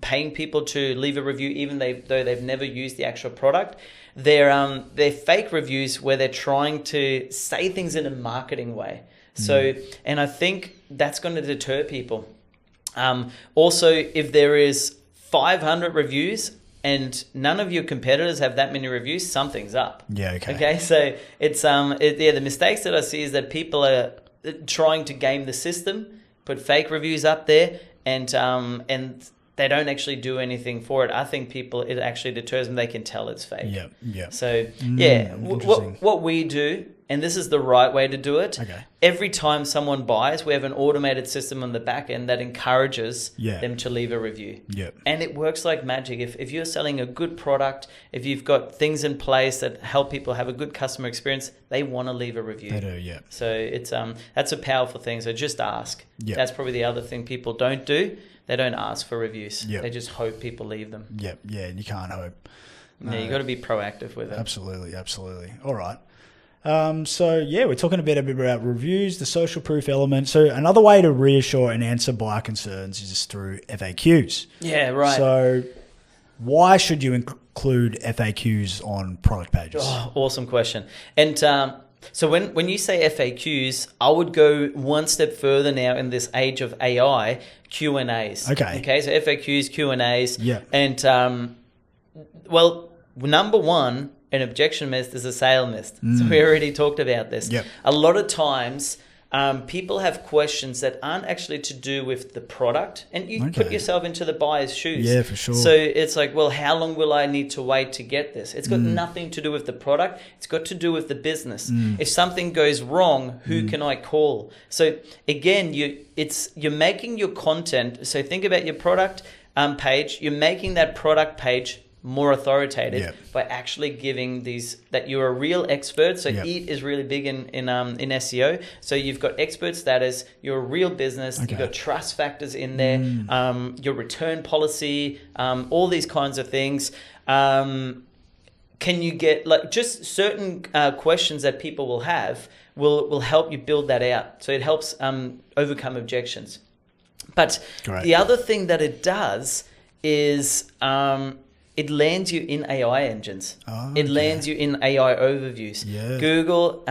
paying people to leave a review even though they've never used the actual product. They're fake reviews where they're trying to say things in a marketing way. So, and I think that's going to deter people. Also, if there is 500 reviews, and none of your competitors have that many reviews, something's up. Yeah, okay. Okay, so it's the mistakes that I see is that people are trying to game the system, put fake reviews up there, and they don't actually do anything for it. I think it actually deters them. They can tell it's fake. Yeah. So what we do, and this is the right way to do it. Okay. Every time someone buys, we have an automated system on the back end that encourages them to leave a review. Yeah. And it works like magic. If you're selling a good product, if you've got things in place that help people have a good customer experience, they want to leave a review. They do, yeah. So it's that's a powerful thing. So just ask. Yeah. That's probably the other thing people don't do. They don't ask for reviews. Yeah. They just hope people leave them. Yeah, you can't hope. Yeah, you got to be proactive with it. Absolutely. All right. We're talking a bit about reviews, the social proof element. So another way to reassure and answer buyer concerns is through FAQs. Yeah, right. So why should you include FAQs on product pages? Oh, awesome question. And so when you say FAQs, I would go one step further now in this age of AI, Q&As. Okay, so FAQs, Q&As. Yeah. And, number one, an objection list is a sale list. So we already talked about this. Yep. A lot of times people have questions that aren't actually to do with the product, and you put yourself into the buyer's shoes. Yeah, for sure. So it's like, well, how long will I need to wait to get this? It's got nothing to do with the product. It's got to do with the business. If something goes wrong, who can I call? So again, you're making your content. So think about your product page. You're making that product page more authoritative by actually giving these that you're a real expert. So EAT is really big in SEO. So you've got expert status, you're a real business, you've got trust factors in there, your return policy, all these kinds of things. Can you get like just certain questions that people will have will help you build that out. So it helps overcome objections. But the other thing that it does is it lands you in AI engines. It lands you in AI overviews. Google,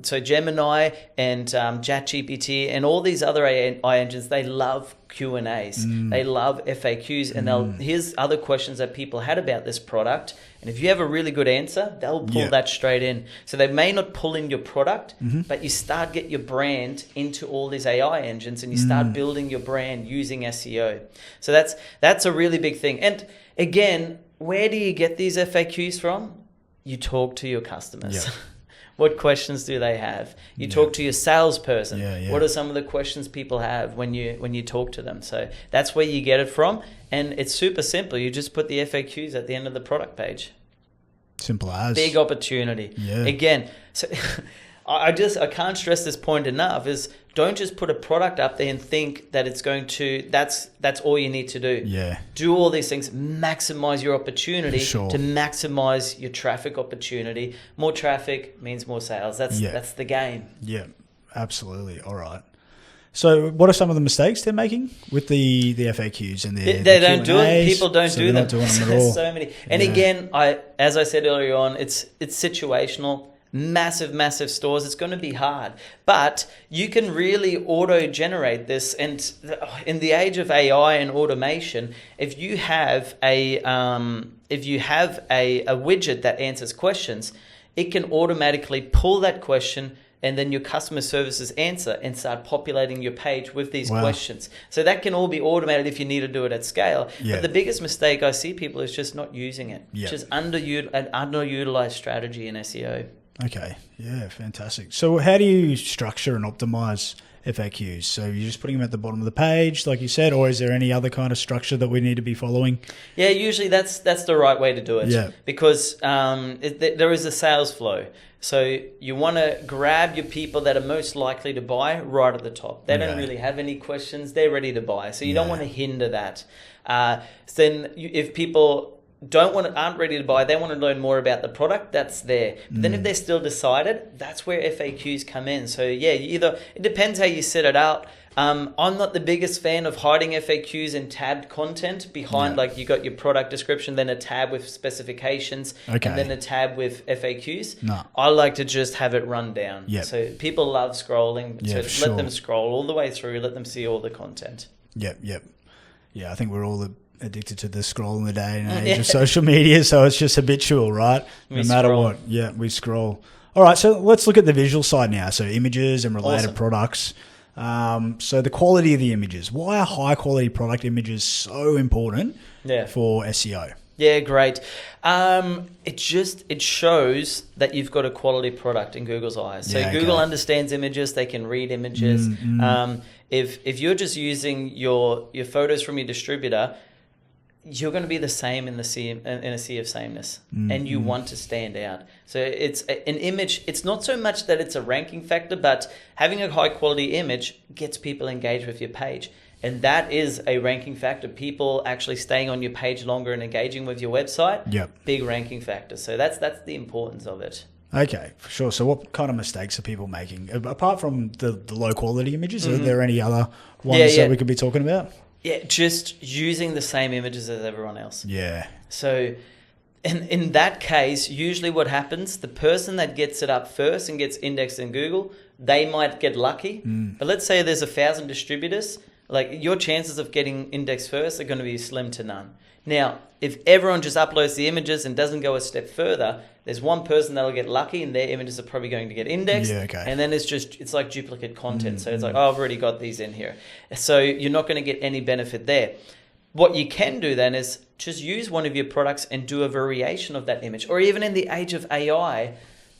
so Gemini and ChatGPT and all these other AI engines, they love Q&As. They love FAQs. And here's other questions that people had about this product. And if you have a really good answer, they'll pull that straight in. So they may not pull in your product, but you start get your brand into all these AI engines and you start building your brand using SEO. So that's a really big thing. And again, where do you get these FAQs from? You talk to your customers. What questions do they have? You talk to your salesperson. What are some of the questions people have when you talk to them? So that's where you get it from. And it's super simple. You just put the FAQs at the end of the product page. Simple as. Big opportunity. Again, so I can't stress this point enough is don't just put a product up there and think that it's going to, that's all you need to do. Do all these things, maximize your opportunity to maximize your traffic opportunity. More traffic means more sales. That's the game. Yeah, absolutely. All right. So what are some of the mistakes they're making with the FAQs and they don't do it. People don't do them. Not doing them at all. So many. And again, as I said earlier on, it's situational. Massive stores, it's going to be hard, but you can really auto-generate this. And in the age of AI and automation, if you have a widget that answers questions, it can automatically pull that question and then your customer services answer and start populating your page with these questions. So that can all be automated if you need to do it at scale. But the biggest mistake I see people is just not using it. Just an underutilized strategy in SEO. Okay. Yeah, fantastic. So how do you structure and optimize FAQs? So you're just putting them at the bottom of the page, like you said, or is there any other kind of structure that we need to be following? Yeah, usually that's the right way to do it. Because there is a sales flow. So you want to grab your people that are most likely to buy right at the top. They don't really have any questions. They're ready to buy. So you don't want to hinder that. Then if people aren't ready to buy, they want to learn more about the product, that's there. But then if they're still decided, that's where FAQs come in. So it depends how you set it out. I'm not the biggest fan of hiding FAQs and tabbed content behind, like you got your product description, then a tab with specifications, and then a tab with FAQs. No. I like to just have it run down. So people love scrolling, so let them scroll all the way through, let them see all the content. Yeah, I think we're all addicted to the scroll in the day and age of social media, so it's just habitual, right? No matter what. Yeah, we scroll. All right, so let's look at the visual side now. So images and related products. So the quality of the images. Why are high quality product images so important for SEO? Yeah, great. It shows that you've got a quality product in Google's eyes. So Google understands images; they can read images. If you're just using your photos from your distributor, you're going to be the same in a sea of sameness, and you want to stand out. So it's an image. It's not so much that it's a ranking factor, but having a high quality image gets people engaged with your page. And that is a ranking factor. People actually staying on your page longer and engaging with your website. Big ranking factor. So that's the importance of it. Okay, for sure. So what kind of mistakes are people making? Apart from the low quality images, are there any other ones that we could be talking about? Yeah, just using the same images as everyone else. Yeah. So in that case, usually what happens, the person that gets it up first and gets indexed in Google, they might get lucky. But let's say there's 1,000 distributors, like your chances of getting indexed first are going to be slim to none. Now, if everyone just uploads the images and doesn't go a step further, there's one person that'll get lucky and their images are probably going to get indexed. Yeah, okay. And then it's like duplicate content. So it's like, oh, I've already got these in here. So you're not going to get any benefit there. What you can do then is just use one of your products and do a variation of that image. Or even in the age of AI,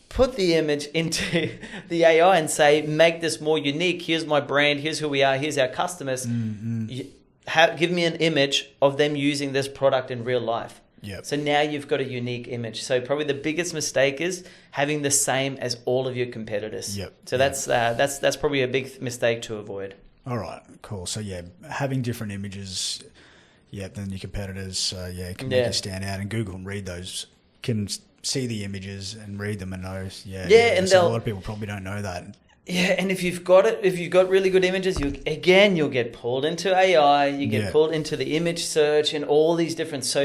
put the image into the AI and say, make this more unique. Here's my brand. Here's who we are. Here's our customers. Give me an image of them using this product in real life. Yep. So now you've got a unique image. So probably the biggest mistake is having the same as all of your competitors. Yep. So that's probably a big mistake to avoid. All right, cool. So yeah, having different images, than your competitors, can make you stand out. And Google can read those, can see the images and read them and know. And so a lot of people probably don't know that. Yeah, and if you've got really good images, you'll get pulled into AI, you get pulled into the image search and all these different. So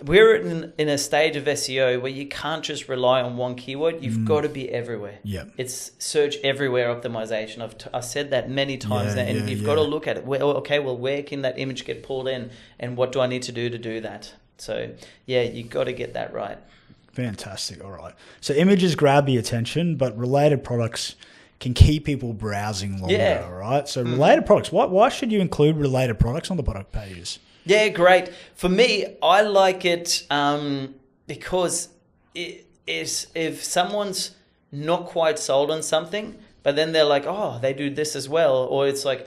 we're in a stage of SEO where you can't just rely on one keyword. You've got to be everywhere. Yeah, it's search everywhere optimization. I've said that many times now, and you've got to look at it. Where can that image get pulled in, and what do I need to do that? So you got to get that right. Fantastic. All right. So images grab the attention, but related products can keep people browsing longer. All right. So related products. Why should you include related products on the product pages? Yeah, great. For me, I like it because if someone's not quite sold on something, but then they're like, oh, they do this as well. Or it's like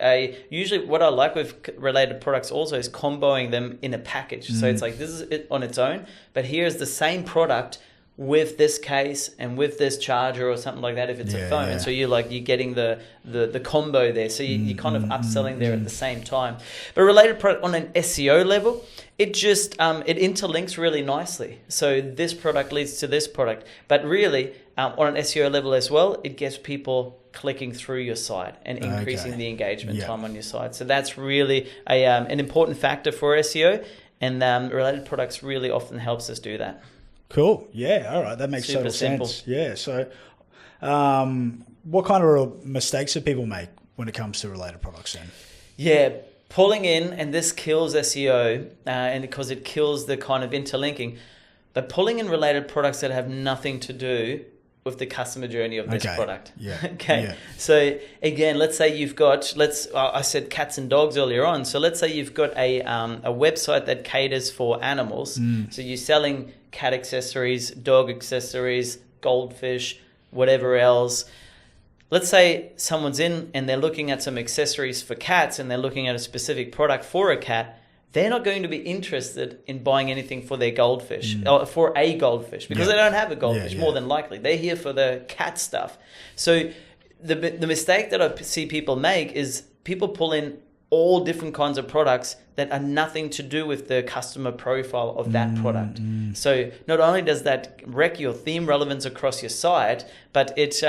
usually what I like with related products also is comboing them in a package. So it's like, this is it on its own, but here's the same product with this case and with this charger or something like that if it's a phone. And so you're getting the combo there. So you're kind of upselling there at the same time. But related product on an SEO level, it just, it interlinks really nicely. So this product leads to this product. But really, on an SEO level as well, it gets people clicking through your site and increasing the engagement time on your site. So that's really an important factor for SEO, and related products really often helps us do that. Cool. Yeah. All right. That makes total sense. Yeah. So what kind of mistakes do people make when it comes to related products then? Yeah. Pulling in, and this kills SEO and because it kills the kind of interlinking, but pulling in related products that have nothing to do with the customer journey of this product. Yeah. Okay. Yeah. So again, let's say you've got, I said cats and dogs earlier on. So let's say you've got a website that caters for animals. So you're selling cat accessories, dog accessories, goldfish, whatever else. Let's say someone's in and they're looking at some accessories for cats and they're looking at a specific product for a cat. They're not going to be interested in buying anything for their goldfish or for a goldfish because they don't have a goldfish, more than likely. They're here for the cat stuff. So the mistake that I see people make is people pull in all different kinds of products that are nothing to do with the customer profile of that product. So not only does that wreck your theme relevance across your site, but it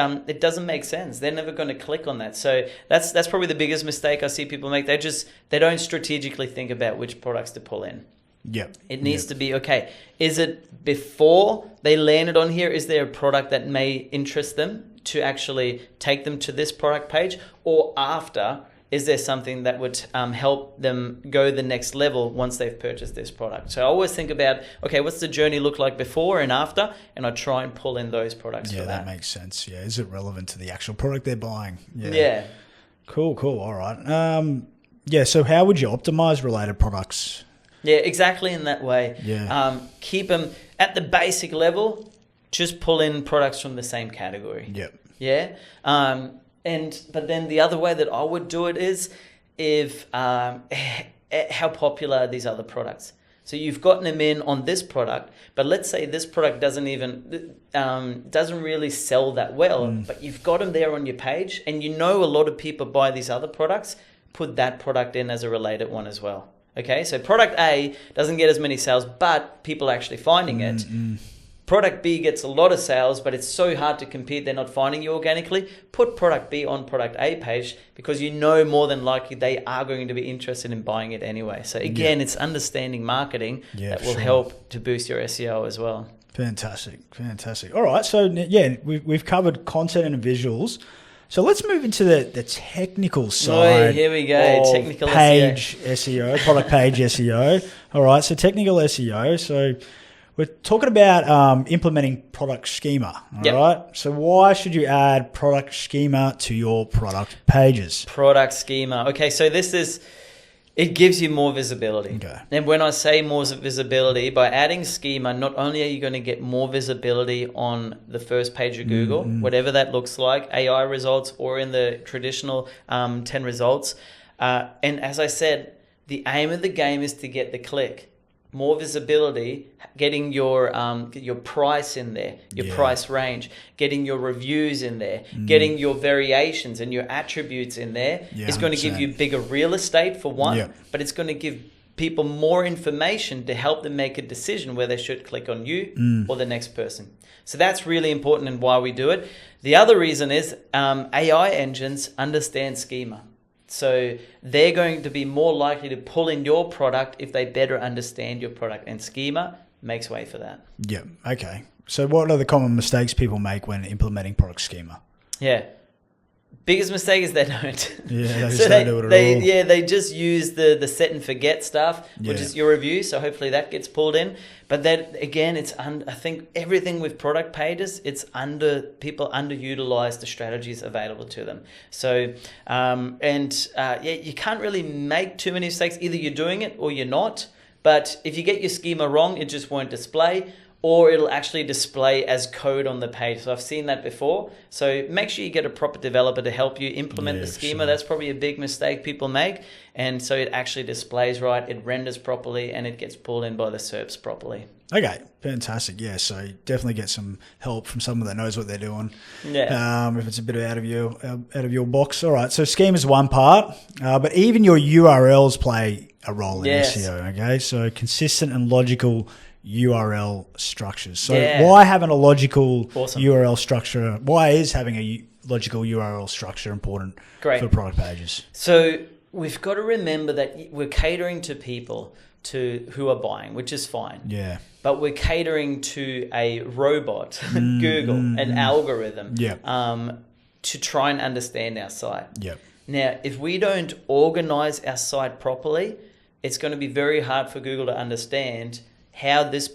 doesn't make sense. They're never going to click on that. So that's probably the biggest mistake I see people make. They don't strategically think about which products to pull in. Yep. It needs to be, okay, is it before they landed on here? Is there a product that may interest them to actually take them to this product page, or after? Is there something that would help them go the next level once they've purchased this product? So I always think about, okay, what's the journey look like before and after? And I try and pull in those products for that. Yeah, that makes sense. Yeah, is it relevant to the actual product they're buying? Yeah. Cool. All right. So how would you optimize related products? Yeah, exactly in that way. Yeah. Keep them at the basic level. Just pull in products from the same category. Yep. Yeah. But then the other way that I would do it is how popular are these other products. So you've gotten them in on this product, but let's say this product doesn't really sell that well, but you've got them there on your page, and you know a lot of people buy these other products. Put that product in as a related one as well. Okay, so product A doesn't get as many sales, but people are actually finding it. Product B gets a lot of sales, but it's so hard to compete, they're not finding you organically. Put product B on product A page because you know more than likely they are going to be interested in buying it anyway. So again, it's understanding marketing that will help to boost your SEO as well. Fantastic. All right, so we've covered content and visuals. So let's move into the technical side. Here we go. Technical page SEO, product page SEO. All right, so technical SEO. So we're talking about implementing product schema, all right? So why should you add product schema to your product pages? Product schema. Okay, so it gives you more visibility. Okay. And when I say more visibility, by adding schema, not only are you going to get more visibility on the first page of Google, whatever that looks like, AI results or in the traditional 10 results. And as I said, the aim of the game is to get the click. More visibility, getting your price in there, your price range, getting your reviews in there, getting your variations and your attributes in there is going to give you bigger real estate for one, but it's going to give people more information to help them make a decision where they should click on you or the next person. So that's really important and why we do it. The other reason is AI engines understand schema. So they're going to be more likely to pull in your product if they better understand your product, and schema makes way for that. Yeah. Okay. So what are the common mistakes people make when implementing product schema? Yeah. Biggest mistake is they don't. Yeah, they just don't do it at all. Yeah, they just use the set and forget stuff, which is your review. So hopefully that gets pulled in. But then again, I think everything with product pages, people underutilize the strategies available to them. So, you can't really make too many mistakes. Either you're doing it or you're not. But if you get your schema wrong, it just won't display. Or it'll actually display as code on the page. So I've seen that before. So make sure you get a proper developer to help you implement the schema. Sure. That's probably a big mistake people make. And so it actually displays right, it renders properly, and it gets pulled in by the SERPs properly. Okay, fantastic. Yeah, so definitely get some help from someone that knows what they're doing. Yeah. If it's a bit out of your box. All right, so schema is one part, but even your URLs play a role in SEO. Okay, so consistent and logical URL structures. So why having a logical URL structure? Why is having a logical URL structure important for product pages? So we've got to remember that we're catering to people who are buying, which is fine. Yeah. But we're catering to a robot, Google, an algorithm, to try and understand our site. Yep. Now, if we don't organize our site properly, it's going to be very hard for Google to understand how this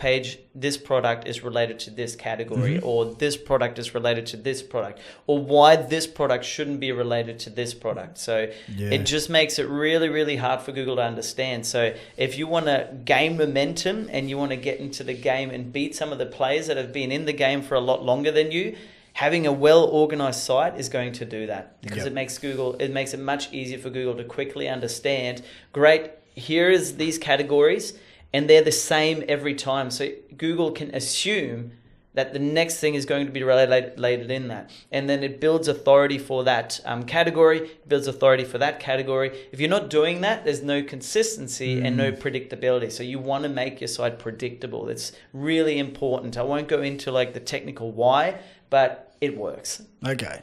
product is related to this category, or this product is related to this product, or why this product shouldn't be related to this product. So it just makes it really, really hard for Google to understand. So if you want to gain momentum and you want to get into the game and beat some of the players that have been in the game for a lot longer than you, having a well-organized site is going to do that, because it makes it much easier for Google to quickly understand, great, here is these categories, and they're the same every time. So Google can assume that the next thing is going to be related in that. And then it builds authority for that category, builds authority for that category. If you're not doing that, there's no consistency and no predictability. So you want to make your site predictable. It's really important. I won't go into like the technical why, but it works. Okay.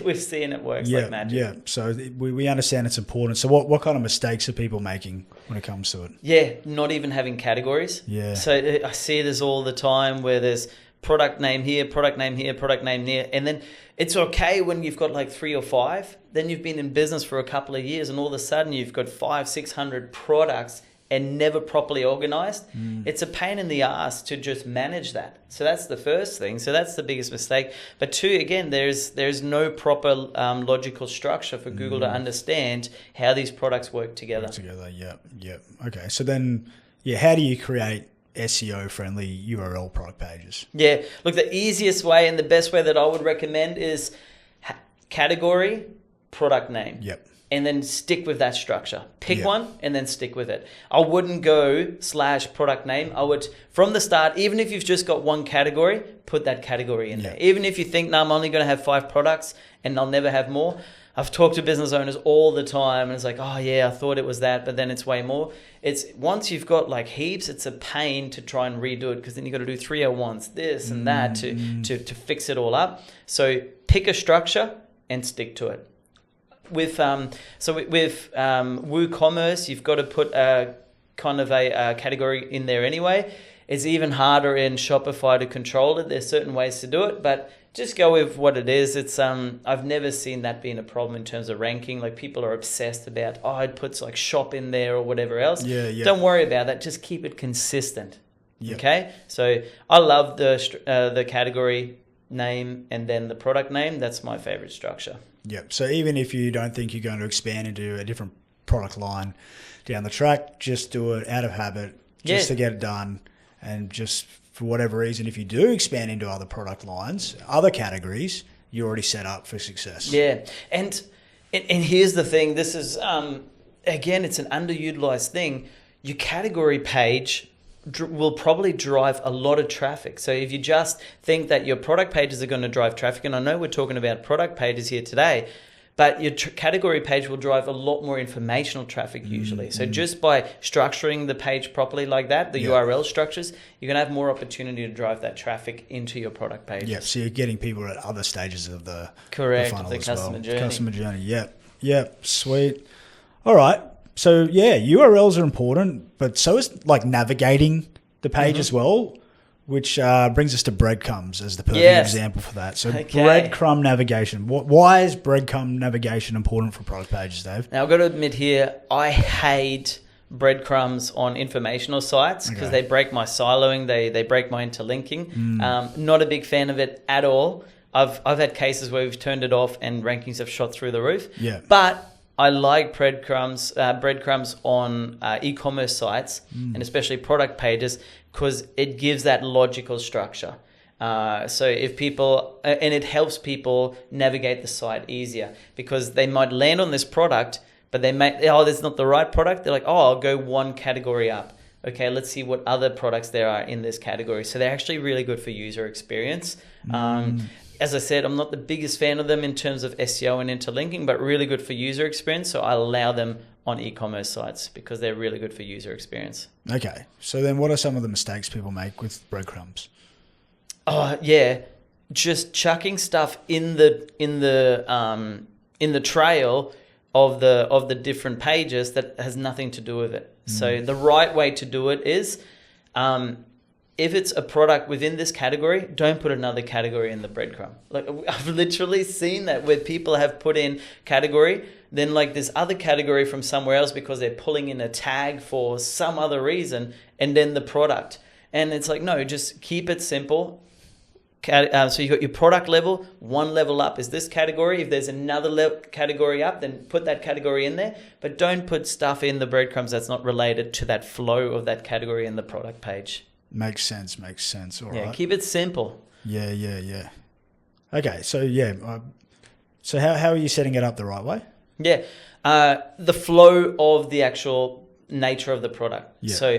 We've seen it works like magic. Yeah, so we understand it's important. So what kind of mistakes are people making when it comes to it? Yeah, not even having categories. Yeah. So I see this all the time where there's product name here, product name here, product name there. And then it's okay when you've got like 3 or 5. Then you've been in business for a couple of years and all of a sudden you've got 500-600 products and never properly organized. It's a pain in the ass to just manage that. So that's the first thing. So that's the biggest mistake. But 2, again, there's no proper logical structure for Google to understand how these products work together. Yeah. Okay. So then, how do you create SEO-friendly URL product pages? Yeah. Look, the easiest way and the best way that I would recommend is category, product name. Yep. And then stick with that structure. Pick one and then stick with it. I wouldn't go /product name. I would, from the start, even if you've just got one category, put that category in there. Even if you think, no, I'm only going to have 5 products and I'll never have more. I've talked to business owners all the time and it's like, oh yeah, I thought it was that, but then it's way more. It's once you've got like heaps, it's a pain to try and redo it because then you've got to do 301s, this and that to fix it all up. So pick a structure and stick to it. With WooCommerce, you've got to put a kind of a category in there anyway. It's even harder in Shopify to control it. There's certain ways to do it, but just go with what it is. It's I've never seen that being a problem in terms of ranking. Like people are obsessed about, it puts like shop in there or whatever else. Yeah. Don't worry about that. Just keep it consistent. Yep. Okay, so I love the category name and then the product name. That's my favorite structure. Yep. So even if you don't think you're going to expand into a different product line down the track, just do it out of habit, just to get it done. And just for whatever reason, if you do expand into other product lines, other categories, you're already set up for success. Yeah. And here's the thing. This is, again, it's an underutilized thing. Your category page will probably drive a lot of traffic. So if you just think that your product pages are going to drive traffic, and I know we're talking about product pages here today, but your category page will drive a lot more informational traffic usually. So just by structuring the page properly like that, the URL structures, you're going to have more opportunity to drive that traffic into your product page. Yeah, so you're getting people at other stages of the funnel the customer journey. Customer journey, yep, sweet. All right. So, URLs are important, but so is like navigating the page as well, which brings us to breadcrumbs as the perfect example for that. So, breadcrumb navigation. Why is breadcrumb navigation important for product pages, Dave? Now, I've got to admit here, I hate breadcrumbs on informational sites because they break my siloing, they break my interlinking. Not a big fan of it at all. I've had cases where we've turned it off and rankings have shot through the roof. Yeah. But I like breadcrumbs on e-commerce sites and especially product pages because it gives that logical structure. So if people, and it helps people navigate the site easier because they might land on this product, but they may, this is not the right product. They're like, I'll go one category up. Okay, let's see what other products there are in this category. So they're actually really good for user experience. As I said, I'm not the biggest fan of them in terms of SEO and interlinking, but really good for user experience. So I allow them on e-commerce sites because they're really good for user experience. Okay. So then what are some of the mistakes people make with breadcrumbs? Just chucking stuff in the trail of the different pages that has nothing to do with it. So the right way to do it is if it's a product within this category, don't put another category in the breadcrumb. Like I've literally seen that where people have put in category, then like this other category from somewhere else because they're pulling in a tag for some other reason, and then the product. And it's like, no, just keep it simple. So you got your product level, one level up is this category. If there's another category up, then put that category in there. But don't put stuff in the breadcrumbs that's not related to that flow of that category in the product page. Makes sense. All right. Keep it simple. Yeah. Okay, so so how are you setting it up the right way? The flow of the actual nature of the product. Yeah. So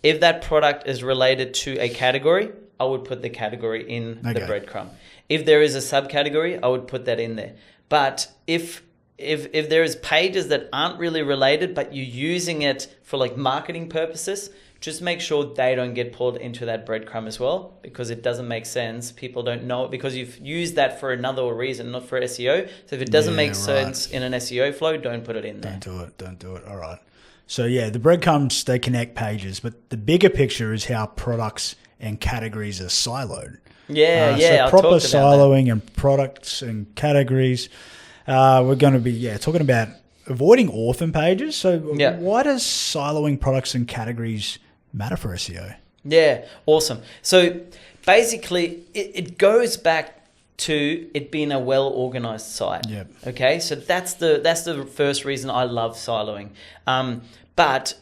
if that product is related to a category, I would put the category in the breadcrumb. If there is a subcategory, I would put that in there. But if there is pages that aren't really related, but you're using it for like marketing purposes, just make sure they don't get pulled into that breadcrumb as well, because it doesn't make sense. People don't know it because you've used that for another reason, not for SEO. So if it doesn't make sense in an SEO flow, don't put it in there. Don't do it. All right. So the breadcrumbs, they connect pages, but the bigger picture is how products and categories are siloed. So proper siloing and products and categories. We're going to be talking about avoiding orphan pages. So why does siloing products and categories matter for SEO? Yeah, awesome. So basically, it goes back to it being a well-organized site. Yep. Okay, so that's the first reason I love siloing. But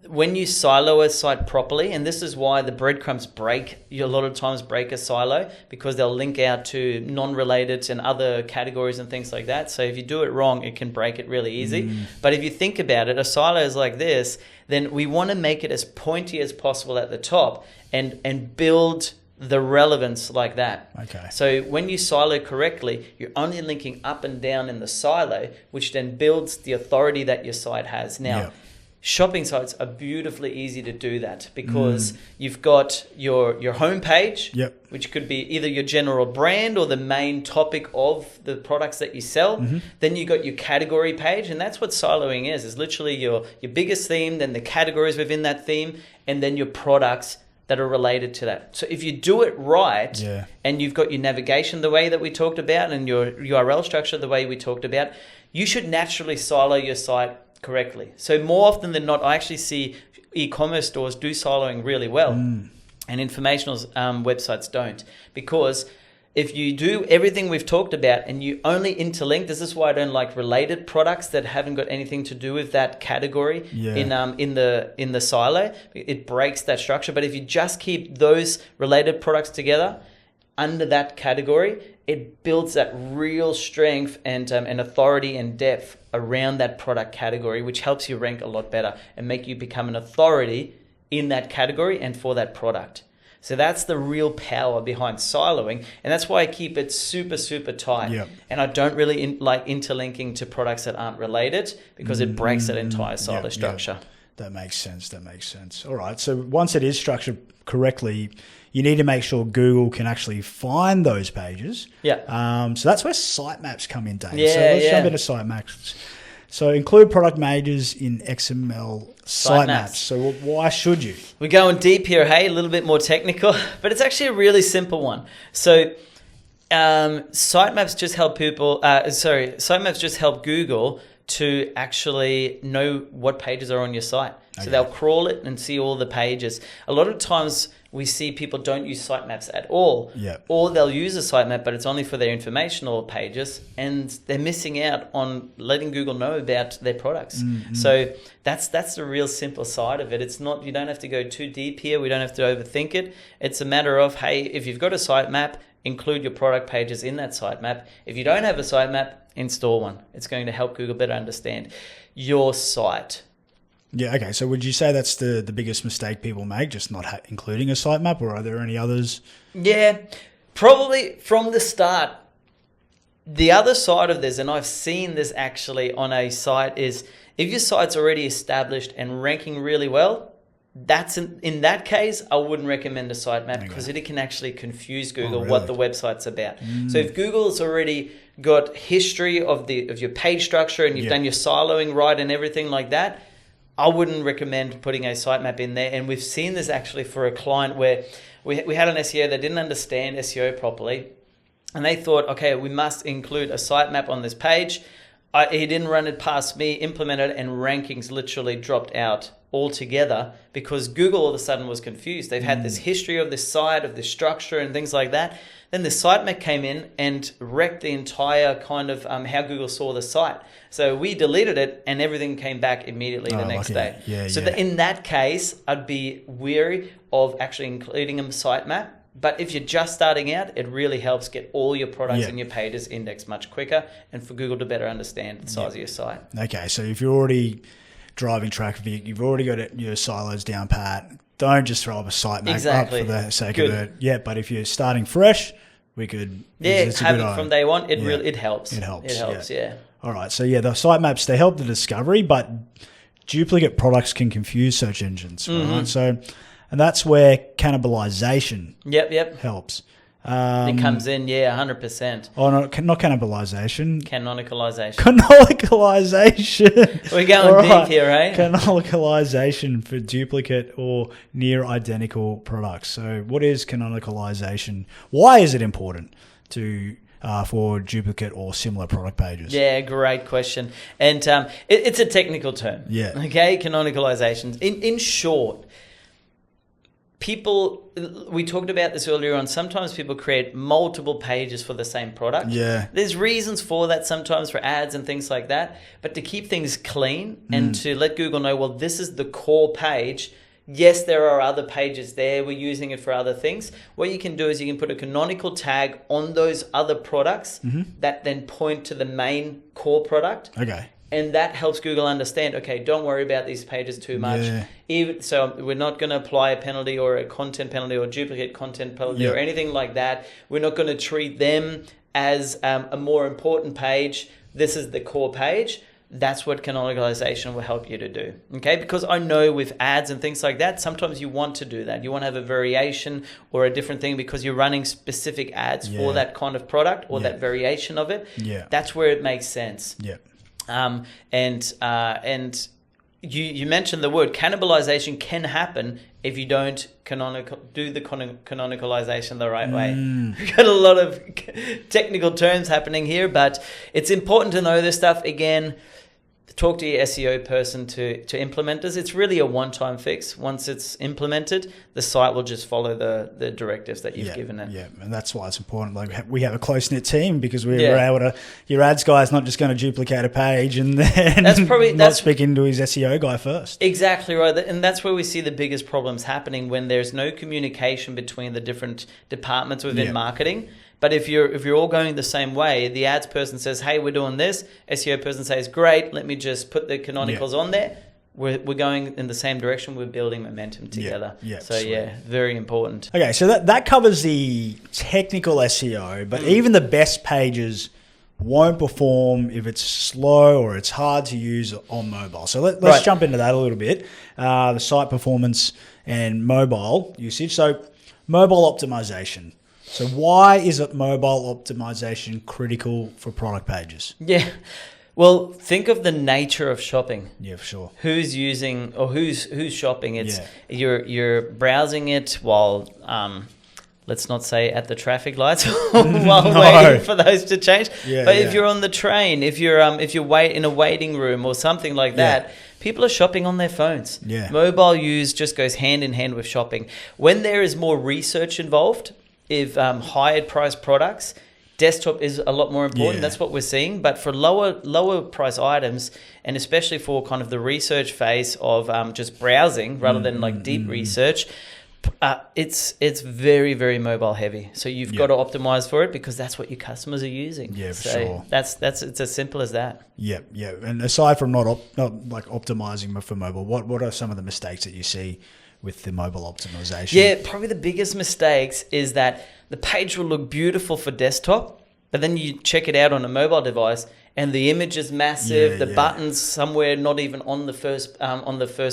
when you silo a site properly, and this is why the breadcrumbs a lot of times break a silo, because they'll link out to non-related and other categories and things like that. So if you do it wrong, it can break it really easy. But if you think about it, a silo is like this, then we want to make it as pointy as possible at the top and build the relevance like that. Okay. So when you silo correctly, you're only linking up and down in the silo, which then builds the authority that your site has. Now, shopping sites are beautifully easy to do that because you've got your homepage, which could be either your general brand or the main topic of the products that you sell. Then you got your category page, and that's what siloing is literally your biggest theme, then the categories within that theme, and then your products that are related to that. So if you do it right, and you've got your navigation the way that we talked about and your URL structure the way we talked about, you should naturally silo your site correctly. So more often than not, I actually see e-commerce stores do siloing really well. and informational websites don't. Because if you do everything we've talked about and you only interlink, this is why I don't like related products that haven't got anything to do with that category in the silo. It breaks that structure. But if you just keep those related products together under that category, it builds that real strength and authority and depth around that product category, which helps you rank a lot better and make you become an authority in that category and for that product. So that's the real power behind siloing, and that's why I keep it super, super tight. Yep. And I don't really like interlinking to products that aren't related, because it breaks that entire silo structure. Yep. That makes sense. All right. So once it is structured correctly, you need to make sure Google can actually find those pages. Yeah. So that's where sitemaps come in, Dave. Yeah, so let's jump into sitemaps. So include product pages in XML sitemaps. So why should you? We're going deep here, hey? A little bit more technical, but it's actually a really simple one. So sitemaps just help sitemaps just help Google to actually know what pages are on your site. So they'll crawl it and see all the pages. A lot of times we see people don't use sitemaps at all. Yep. Or Or they'll use a sitemap, but it's only for their informational pages, and they're missing out on letting Google know about their products. Mm-hmm. So that's the real simple side of it. It's not, you don't have to go too deep here. We don't have to overthink it. It's a matter of, hey, if you've got a sitemap, include your product pages in that sitemap. If you don't have a sitemap, install one. It's going to help Google better understand your site. Yeah, okay. So would you say that's the biggest mistake people make, just not including a sitemap, or are there any others? Yeah, probably from the start. The other side of this, and I've seen this actually on a site, is if your site's already established and ranking really well, that's in that case, I wouldn't recommend a sitemap, because it can actually confuse Google what the website's about. So if Google's already got history of your page structure and you've done your siloing right and everything like that, I wouldn't recommend putting a sitemap in there. And we've seen this actually for a client where we had an SEO that didn't understand SEO properly, and they thought, okay, we must include a sitemap on this page. He didn't run it past me, implemented it, and rankings literally dropped out altogether because Google all of a sudden was confused. They've had this history of this site, of this structure and things like that. Then the sitemap came in and wrecked the entire kind of how Google saw the site. So we deleted it and everything came back immediately the next day. In that case, I'd be wary of actually including a sitemap. But if you're just starting out, it really helps get all your products and your pages indexed much quicker, and for Google to better understand the size of your site. Okay, so if you're already driving traffic, you've already got your silos down pat, don't just throw up a sitemap up for the sake of it. Yeah, but if you're starting fresh, we could... have it from day one. It helps. It helps, yeah. All right, so the sitemaps, they help the discovery, but duplicate products can confuse search engines, right? So... And that's where cannibalization helps. It comes in, 100%. Oh, no, not cannibalization. Canonicalization. Canonicalization. We're going deep here, eh? Canonicalization for duplicate or near identical products. So what is canonicalization? Why is it important for duplicate or similar product pages? Yeah, great question. And it's a technical term. Yeah. Okay, canonicalization. In short... we talked about this earlier on, sometimes people create multiple pages for the same product. Yeah. There's reasons for that sometimes for ads and things like that, but to keep things clean and to let Google know, well, this is the core page. Yes, there are other pages there. We're using it for other things. What you can do is you can put a canonical tag on those other products that then point to the main core product. Okay. And that helps Google understand, okay, don't worry about these pages too much. So we're not going to apply a penalty or a content penalty or duplicate content penalty or anything like that. We're not going to treat them as a more important page. This is the core page. That's what canonicalization will help you to do. Okay, because I know with ads and things like that, sometimes you want to do that. You want to have a variation or a different thing because you're running specific ads for that kind of product or that variation of it. Yeah. That's where it makes sense. Yeah. And you mentioned the word cannibalization can happen if you don't do the canonicalization the right way. We've got a lot of technical terms happening here, but it's important to know this stuff. Again, talk to your SEO person to implement this. It's really a one-time fix. Once it's implemented, the site will just follow the directives that you've given it. Yeah, and that's why it's important. Like, we have a close-knit team because we're able to. Your ads guy's not just going to duplicate a page and then not speaking to his SEO guy first. Exactly right, and that's where we see the biggest problems happening, when there's no communication between the different departments within marketing. But if you're all going the same way, the ads person says, "Hey, we're doing this." SEO person says, "Great, let me just put the canonicals on there." We're going in the same direction. We're building momentum together. So very important. Okay, so that covers the technical SEO, but even the best pages won't perform if it's slow or it's hard to use on mobile. So let's jump into that a little bit. The site performance and mobile usage. So mobile optimization. So why is it mobile optimization critical for product pages? Yeah. Well, think of the nature of shopping. Yeah, for sure. Who's using or who's shopping? It's you're browsing it while let's not say at the traffic lights while waiting for those to change. But if you're on the train, if you're in a waiting room or something like that, people are shopping on their phones. Yeah. Mobile use just goes hand in hand with shopping. When there is more research involved, if higher priced products, desktop is a lot more important. That's what we're seeing. But for lower price items, and especially for kind of the research phase of just browsing rather than like deep research, it's very, very mobile heavy. So you've got to optimize for it because that's what your customers are using. Yeah, for sure. It's as simple as that. Yeah. And aside from not like optimizing for mobile, what are some of the mistakes that you see with the mobile optimization? Yeah, probably the biggest mistakes is that the page will look beautiful for desktop, but then you check it out on a mobile device and the image is massive. The button's somewhere not even on the first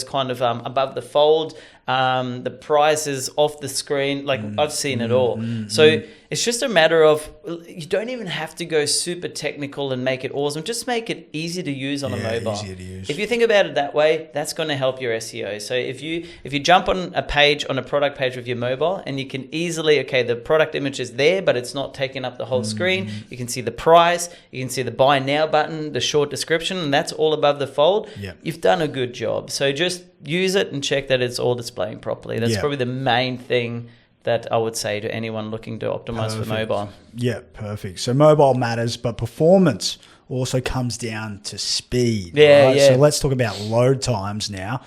kind of above the fold. The price is off the screen. Like I've seen it all. So it's just a matter of, you don't even have to go super technical and make it awesome. Just make it easy to use on a mobile. Easier to use. If you think about it that way, that's going to help your SEO. So if you jump on a page, on a product page with your mobile, and you can easily, the product image is there, but it's not taking up the whole screen. You can see the price, you can see the buy now button, the short description, and that's all above the fold. You've done a good job. So just use it and check that it's all displaying properly. That's probably the main thing that I would say to anyone looking to optimize for mobile. Yeah, perfect. So mobile matters, but performance also comes down to speed. So let's talk about load times now.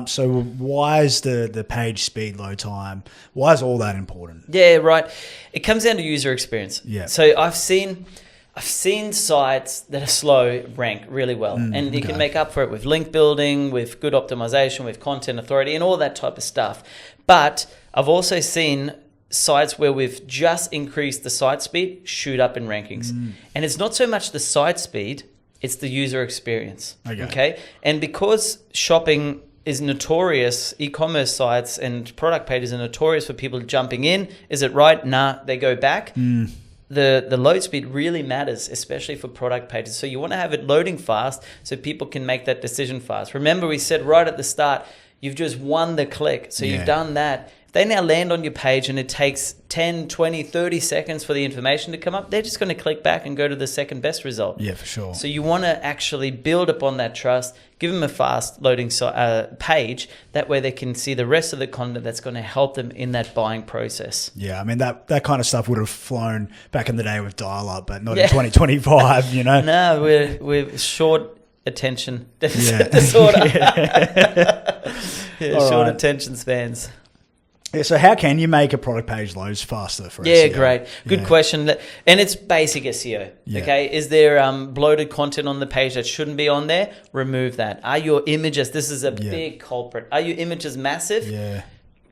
So why is the page speed load time, why is all that important? Yeah, right. It comes down to user experience. Yeah. So I've seen sites that are slow rank really well, and you can make up for it with link building, with good optimization, with content authority, and all that type of stuff. But I've also seen sites where we've just increased the site speed shoot up in rankings. And it's not so much the site speed, it's the user experience. Okay? And because shopping is notorious, e-commerce sites and product pages are notorious for people jumping in. Is it right? Nah, they go back. The load speed really matters, especially for product pages. So you want to have it loading fast so people can make that decision fast. Remember, we said right at the start, you've just won the click. So you've done that. If they now land on your page and it takes 10, 20, 30 seconds for the information to come up, they're just going to click back and go to the second best result. Yeah, for sure. So you want to actually build upon that trust, give them a fast loading page. That way they can see the rest of the content that's going to help them in that buying process. Yeah, I mean, that kind of stuff would have flown back in the day with dial-up, but not in 2025, you know? No, we're short attention deficit disorder. Short attention spans. Yeah, so how can you make a product page loads faster for SEO? Great. Good question. And it's basic SEO. Okay. Is there bloated content on the page that shouldn't be on there? Remove that. Are your images, this is a big culprit. Are your images massive?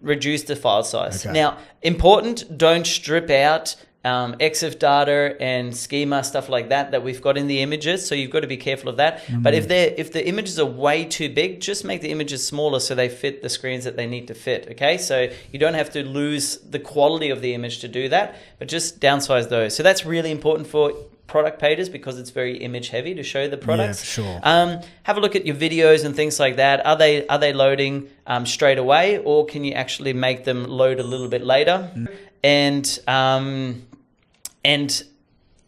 Reduce the file size. Now, important, don't strip out EXIF data and schema, stuff like that we've got in the images. So you've got to be careful of that. But if the images are way too big, just make the images smaller so they fit the screens that they need to fit. Okay, so you don't have to lose the quality of the image to do that, but just downsize those. So that's really important for product pages because it's very image heavy to show the products. Yeah, for sure. Have a look at your videos and things like that. Are they loading straight away, or can you actually make them load a little bit later? And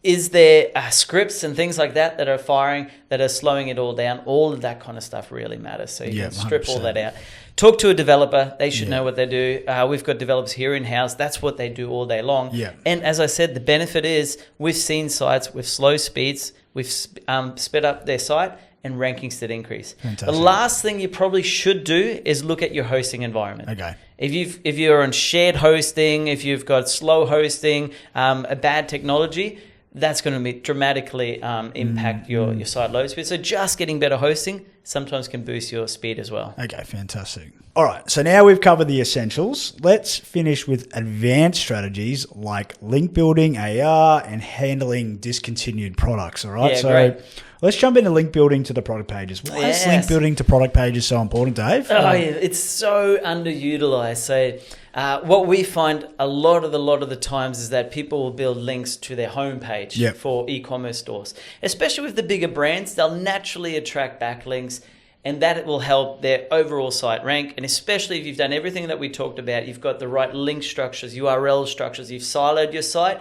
Is there scripts and things like that are firing, that are slowing it all down? All of that kind of stuff really matters. So you can strip 100%. All that out. Talk to a developer. They should know what they do. We've got developers here in-house. That's what they do all day long. Yeah. And as I said, the benefit is we've seen sites with slow speeds. We've sped up their site and rankings that increase. Fantastic. The last thing you probably should do is look at your hosting environment. Okay. If you're on shared hosting, if you've got slow hosting, a bad technology, that's going to dramatically impact your site load speed. So just getting better hosting sometimes can boost your speed as well. Okay, fantastic. All right, so now we've covered the essentials. Let's finish with advanced strategies like link building, AR, and handling discontinued products. All right, so great. Let's jump into link building to the product pages. Why is link building to product pages so important, Dave? Oh, yeah, it's so underutilized. So what we find a lot of the times is that people will build links to their homepage for e-commerce stores. Especially with the bigger brands, they'll naturally attract backlinks, and that will help their overall site rank. And especially if you've done everything that we talked about, you've got the right link structures, URL structures, you've siloed your site,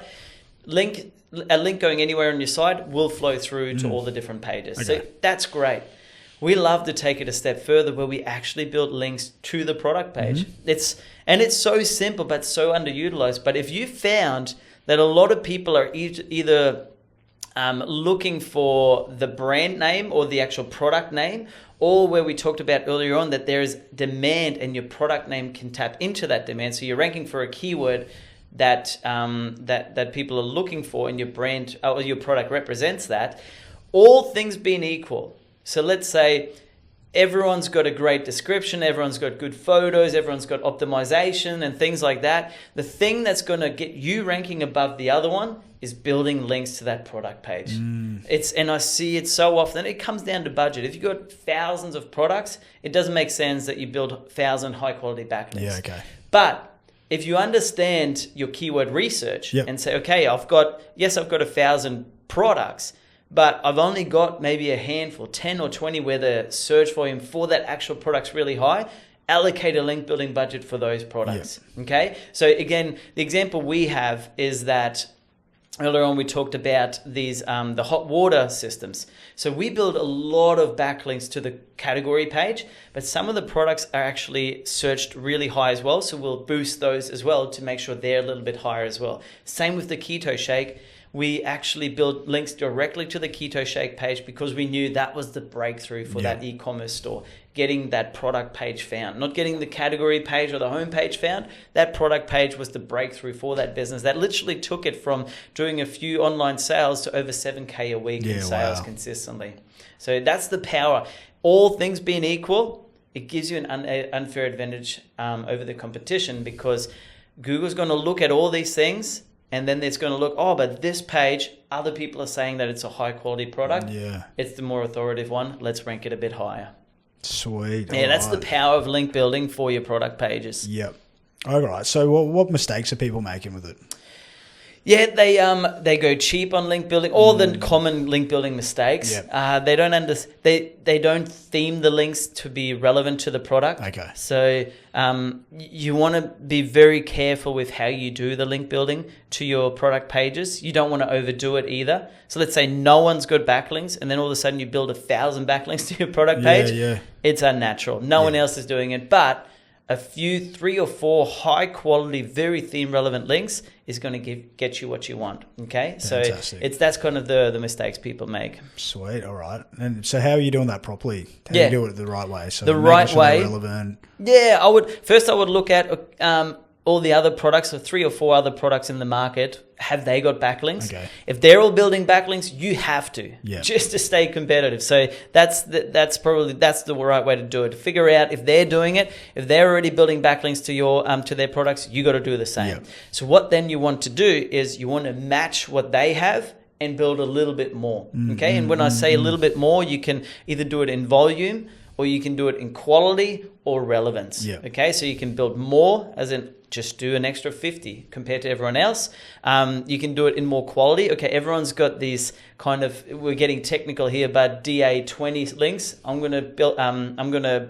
a link going anywhere on your site will flow through to all the different pages. Okay. So that's great. We love to take it a step further where we actually build links to the product page. It's so simple but so underutilized. But if you found that a lot of people are either looking for the brand name or the actual product name, or where we talked about earlier on that there is demand and your product name can tap into that demand. So you're ranking for a keyword that people are looking for, and your brand or your product represents that. All things being equal. So let's say everyone's got a great description, everyone's got good photos, everyone's got optimization and things like that. The thing that's going to get you ranking above the other one is building links to that product page. And I see it so often. It comes down to budget. If you've got thousands of products, it doesn't make sense that you build 1,000 high quality backlinks. Yeah, okay. But if you understand your keyword research and say, okay, I've got 1,000 products, but I've only got maybe a handful, 10 or 20, where the search volume for that actual product's really high, allocate a link building budget for those products. Okay. So again, the example we have is that earlier on we talked about these the hot water systems. So we build a lot of backlinks to the category page, but some of the products are actually searched really high as well. So we'll boost those as well to make sure they're a little bit higher as well. Same with the keto shake. We actually built links directly to the keto shake page because we knew that was the breakthrough for that e-commerce store, getting that product page found, not getting the category page or the home page found. That product page was the breakthrough for that business. That literally took it from doing a few online sales to over 7K a week in sales consistently. So that's the power. All things being equal, it gives you an unfair advantage over the competition, because Google's going to look at all these things, and then it's going to look, but this page, other people are saying that it's a high quality product. Yeah. It's the more authoritative one. Let's rank it a bit higher. Sweet. Yeah, that's the power of link building for your product pages. Yep. All right. So what mistakes are people making with it? Yeah, they go cheap on link building. All the common link building mistakes. Yep. They don't theme the links to be relevant to the product. Okay. So you want to be very careful with how you do the link building to your product pages. You don't want to overdo it either. So let's say no one's got backlinks, and then all of a sudden you build 1,000 backlinks to your product page. Yeah. It's unnatural. No one else is doing it, but a few 3 or 4 high quality, very theme relevant links is going to get you what you want. Okay. Fantastic. So that's kind of the mistakes people make. Sweet. All right. And so how are you doing that properly? How do you do it the right way? So the right way. Relevant. Yeah. I would look at all the other products, or 3 or 4 other products in the market. Have they got backlinks? Okay. If they're all building backlinks, you have to, just to stay competitive. So that's the right way to do it. Figure out if they're doing it. If they're already building backlinks to your to their products, you got to do the same. Yep. So what then you want to do is you want to match what they have and build a little bit more. Okay. And when I say a little bit more, you can either do it in volume, or you can do it in quality or relevance. Yep. Okay. So you can build more, as in just do an extra 50 compared to everyone else. You can do it in more quality. Okay, everyone's got these kind of, we're getting technical here, but DA20 links. I'm going to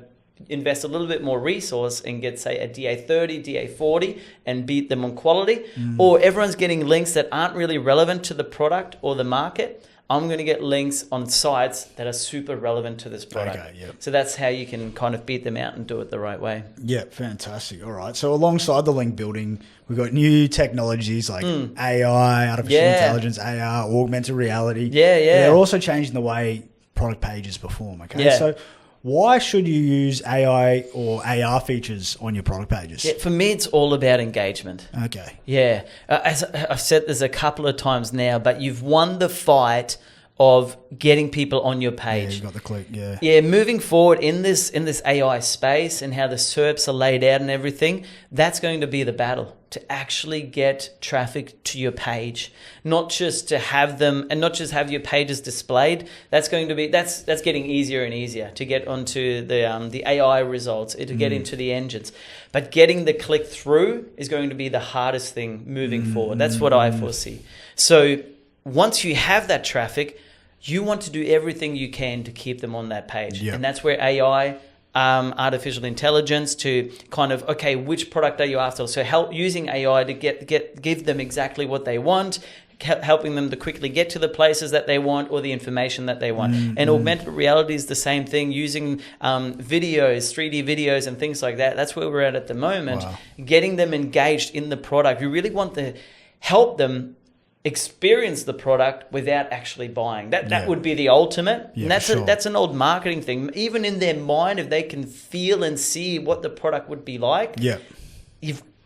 invest a little bit more resource and get, say, a DA30, DA40 and beat them on quality, or everyone's getting links that aren't really relevant to the product or the market, I'm going to get links on sites that are super relevant to this product. Okay, yep. So that's how you can kind of beat them out and do it the right way. Yeah, fantastic. All right. So alongside the link building, we've got new technologies like AI, artificial intelligence, AR, augmented reality. Yeah. They're also changing the way product pages perform. Okay. Yeah. So why should you use AI or AR features on your product pages? Yeah, for me, it's all about engagement. Okay. Yeah. As I've said this a couple of times now, but you've won the fight of getting people on your page. Yeah, you got the click, yeah. Yeah, moving forward in this AI space and how the SERPs are laid out and everything, that's going to be the battle, to actually get traffic to your page, not just to have them and not just have your pages displayed. That's going to be that's getting easier and easier to get onto the AI results, to get into the engines. But getting the click through is going to be the hardest thing moving forward. That's what I foresee. So once you have that traffic, you want to do everything you can to keep them on that page. Yep. And that's where AI, artificial intelligence, to kind of, okay, which product are you after? So help using AI to give them exactly what they want, helping them to quickly get to the places that they want or the information that they want. And augmented reality is the same thing, using videos, 3D videos and things like that. That's where we're at the moment. Wow. Getting them engaged in the product. We really want to help them experience the product without actually buying. That would be the ultimate. Yeah, and that's sure. that's an old marketing thing. Even in their mind, if they can feel and see what the product would be like,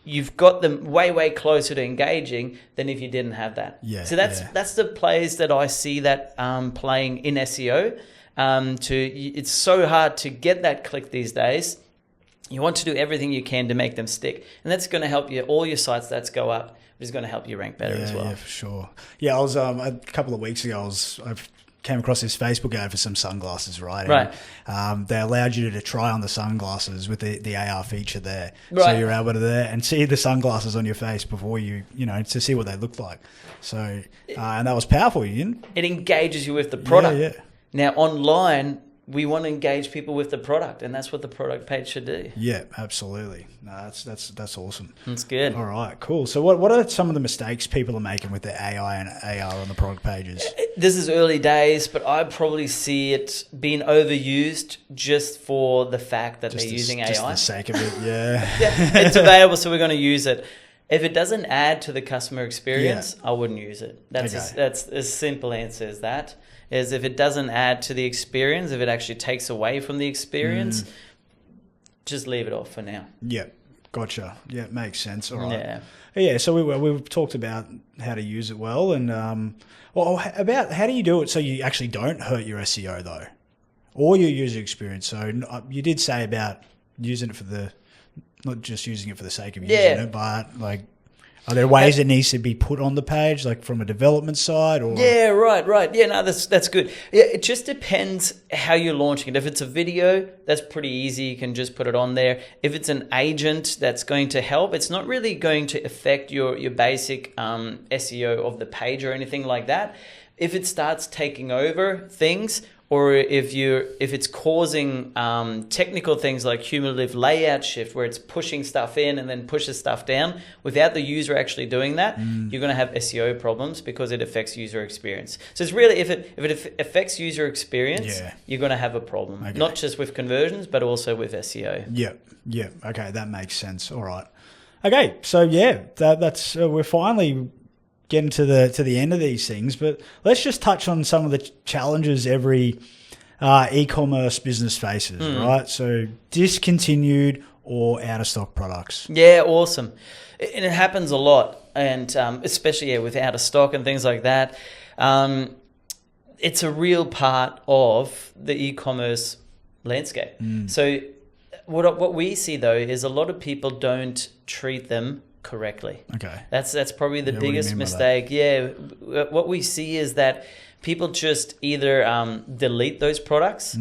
you've got them way closer to engaging than if you didn't have that. So that's the plays that I see that playing in SEO. It's so hard to get that click these days. You want to do everything you can to make them stick, and that's going to help you. All your sites that's go up is going to help you rank better as well. Yeah, for sure. Yeah, I was a couple of weeks ago. I came across this Facebook ad for some sunglasses, right? Right. And, they allowed you to try on the sunglasses with the AR feature there, right. So you're able to there and see the sunglasses on your face before you to see what they look like. So and that was powerful. It engages you with the product. Yeah. Now online, we want to engage people with the product, and that's what the product page should do. Yeah, absolutely. No, that's awesome. That's good. All right, cool. So what are some of the mistakes people are making with their AI and AR on the product pages? This is early days, but I probably see it being overused just for the fact that they're using AI. Just for the sake of it, yeah. It's available, so we're going to use it. If it doesn't add to the customer experience, I wouldn't use it. That's as simple answer as that. Is if it doesn't add to the experience, if it actually takes away from the experience, just leave it off for now. Yeah, gotcha. Yeah, it makes sense. All right. Yeah. So we've talked about how to use it well, and about how do you do it so you actually don't hurt your SEO though, or your user experience. So you did say about using it not just using it for the sake of using it, but like, are there ways it needs to be put on the page, like from a development side? Or Yeah, right. Yeah, no, that's good. Yeah, it just depends how you're launching it. If it's a video, that's pretty easy. You can just put it on there. If it's an agent that's going to help, it's not really going to affect your basic SEO of the page or anything like that. If it starts taking over things, or if it's causing technical things like cumulative layout shift, where it's pushing stuff in and then pushes stuff down without the user actually doing that, you're going to have SEO problems because it affects user experience. So it's really, if it affects user experience, you're going to have a problem, not just with conversions, but also with SEO. Yeah. Okay, that makes sense. All right. Okay, so that's we're finally getting to the end of these things, but let's just touch on some of the challenges every e-commerce business faces, right? So discontinued or out of stock products. Yeah, awesome. And it happens a lot, and especially with out of stock and things like that. It's a real part of the e-commerce landscape. So what we see though is a lot of people don't treat them correctly. Okay. That's probably the biggest mistake. Yeah. What we see is that people just either delete those products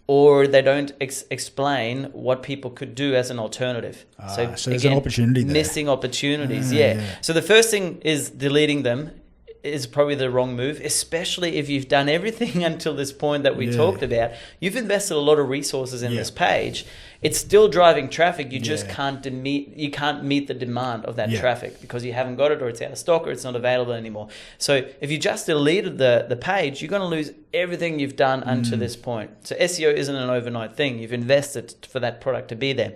or they don't explain what people could do as an alternative. So there's an opportunity there. Missing opportunities, yeah. So the first thing is deleting them. is probably the wrong move, especially if you've done everything until this point that we talked about. You've invested a lot of resources in this page. It's still driving traffic. You just can't meet the demand of that traffic because you haven't got it, or it's out of stock, or it's not available anymore. So if you just deleted the page, you're going to lose everything you've done until this point. So SEO isn't an overnight thing. You've invested for that product to be there.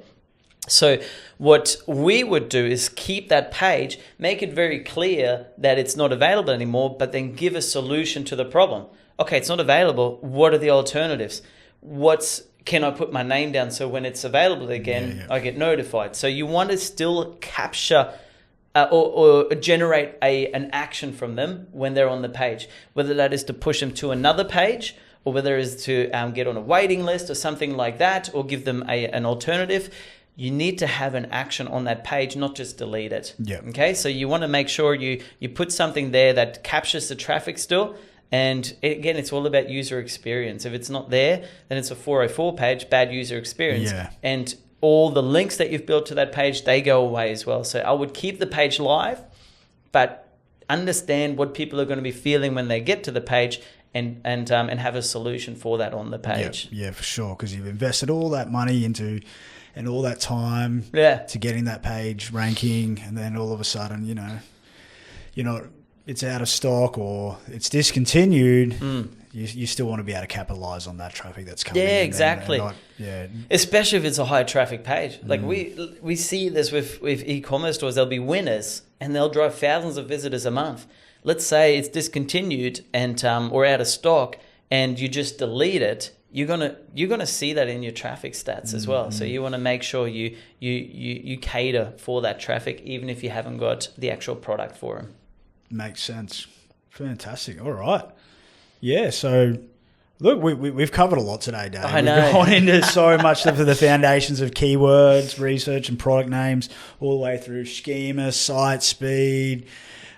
So what we would do is keep that page, make it very clear that it's not available anymore, but then give a solution to the problem. Okay, it's not available. What are the alternatives? Can I put my name down so when it's available again, I get notified? So you want to still capture or generate an action from them when they're on the page, whether that is to push them to another page, or whether it is to get on a waiting list or something like that, or give them an alternative. You need to have an action on that page, not just delete it. Okay, so you want to make sure you put something there that captures the traffic still. And again, it's all about user experience. If it's not there, then it's a 404 page, bad user experience. And all the links that you've built to that page, they go away as well. So I would keep the page live, but understand what people are going to be feeling when they get to the page, and have a solution for that on the page. Yeah, for sure, because you've invested all that money into and all that time to getting that page ranking, and then all of a sudden, it's out of stock or it's discontinued. You still want to be able to capitalize on that traffic that's coming in. Yeah, exactly. Especially if it's a high traffic page. Like we see this with e-commerce stores. There'll be winners and they'll drive thousands of visitors a month. Let's say it's discontinued and or out of stock, and you just delete it. You're gonna see that in your traffic stats as well. So you want to make sure you cater for that traffic, even if you haven't got the actual product for them. Makes sense. Fantastic. All right. Yeah. So, look, we've covered a lot today, Dave. I know. We've gone into so much of the foundations of keywords, research, and product names, all the way through schema, site speed,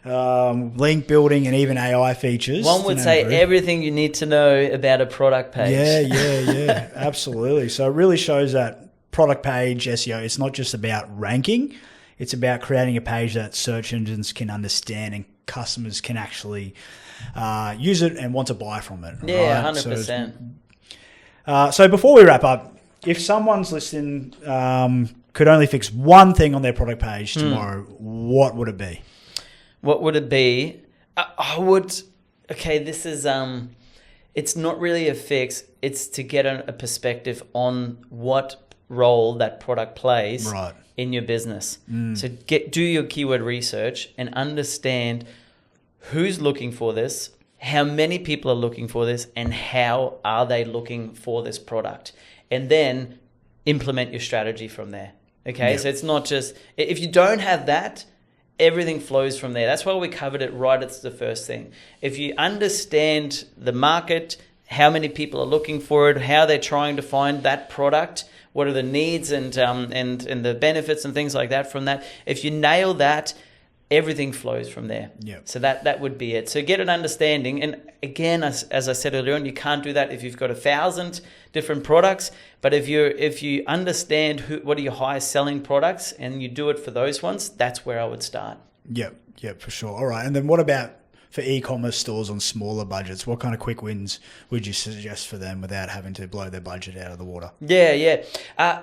link building, and even AI features. One would say everything you need to know about a product page. Yeah. Absolutely. So it really shows that product page SEO, it's not just about ranking. It's about creating a page that search engines can understand and customers can actually use it and want to buy from it. Yeah, right? 100%. So before we wrap up, if someone's listening could only fix one thing on their product page tomorrow, what would it be? What would it be? I would... Okay, this is... it's not really a fix. It's to get a perspective on what role that product plays in your business. So do your keyword research and understand who's looking for this, how many people are looking for this, and how are they looking for this product. And then implement your strategy from there. Okay, so it's not just... If you don't have that, everything flows from there. That's why we covered it right. It's the first thing. If you understand the market, how many people are looking for it, how they're trying to find that product, what are the needs and the benefits and things like that from that. If you nail that, everything flows from there. So that would be it. So get an understanding. And again, as I said earlier on, you can't do that if you've got 1,000 different products. But if you understand what are your highest selling products and you do it for those ones, that's where I would start. Yep, for sure. All right. And then what about for e-commerce stores on smaller budgets? What kind of quick wins would you suggest for them without having to blow their budget out of the water?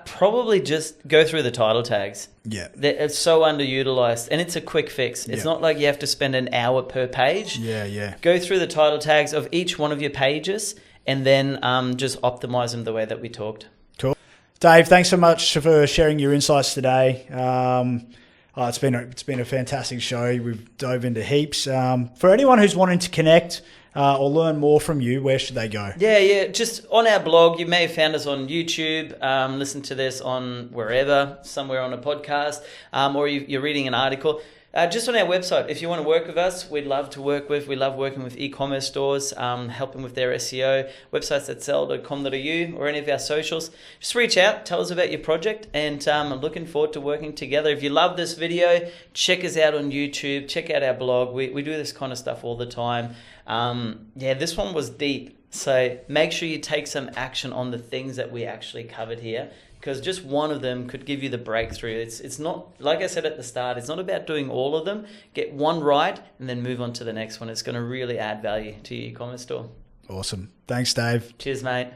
Probably just go through the title tags. It's so underutilized, and it's a quick fix. It's not like you have to spend an hour per page. Go through the title tags of each one of your pages and then just optimize them the way that we talked. Cool. Dave, thanks so much for sharing your insights today. It's been a fantastic show. We've dove into heaps. For anyone who's wanting to connect or learn more from you, where should they go? Just on our blog. You may have found us on YouTube, listen to this on wherever, somewhere on a podcast, or you're reading an article. Just on our website, if you want to work with us, we'd love to work with. We love working with e-commerce stores, helping with their SEO, websites that sell.com.au, or any of our socials. Just reach out, tell us about your project, and I'm looking forward to working together. If you love this video, check us out on YouTube, check out our blog. We do this kind of stuff all the time. This one was deep. So make sure you take some action on the things that we actually covered here, because just one of them could give you the breakthrough. It's not, like I said at the start, it's not about doing all of them. Get one right and then move on to the next one. It's going to really add value to your e-commerce store. Awesome. Thanks, Dave. Cheers, mate.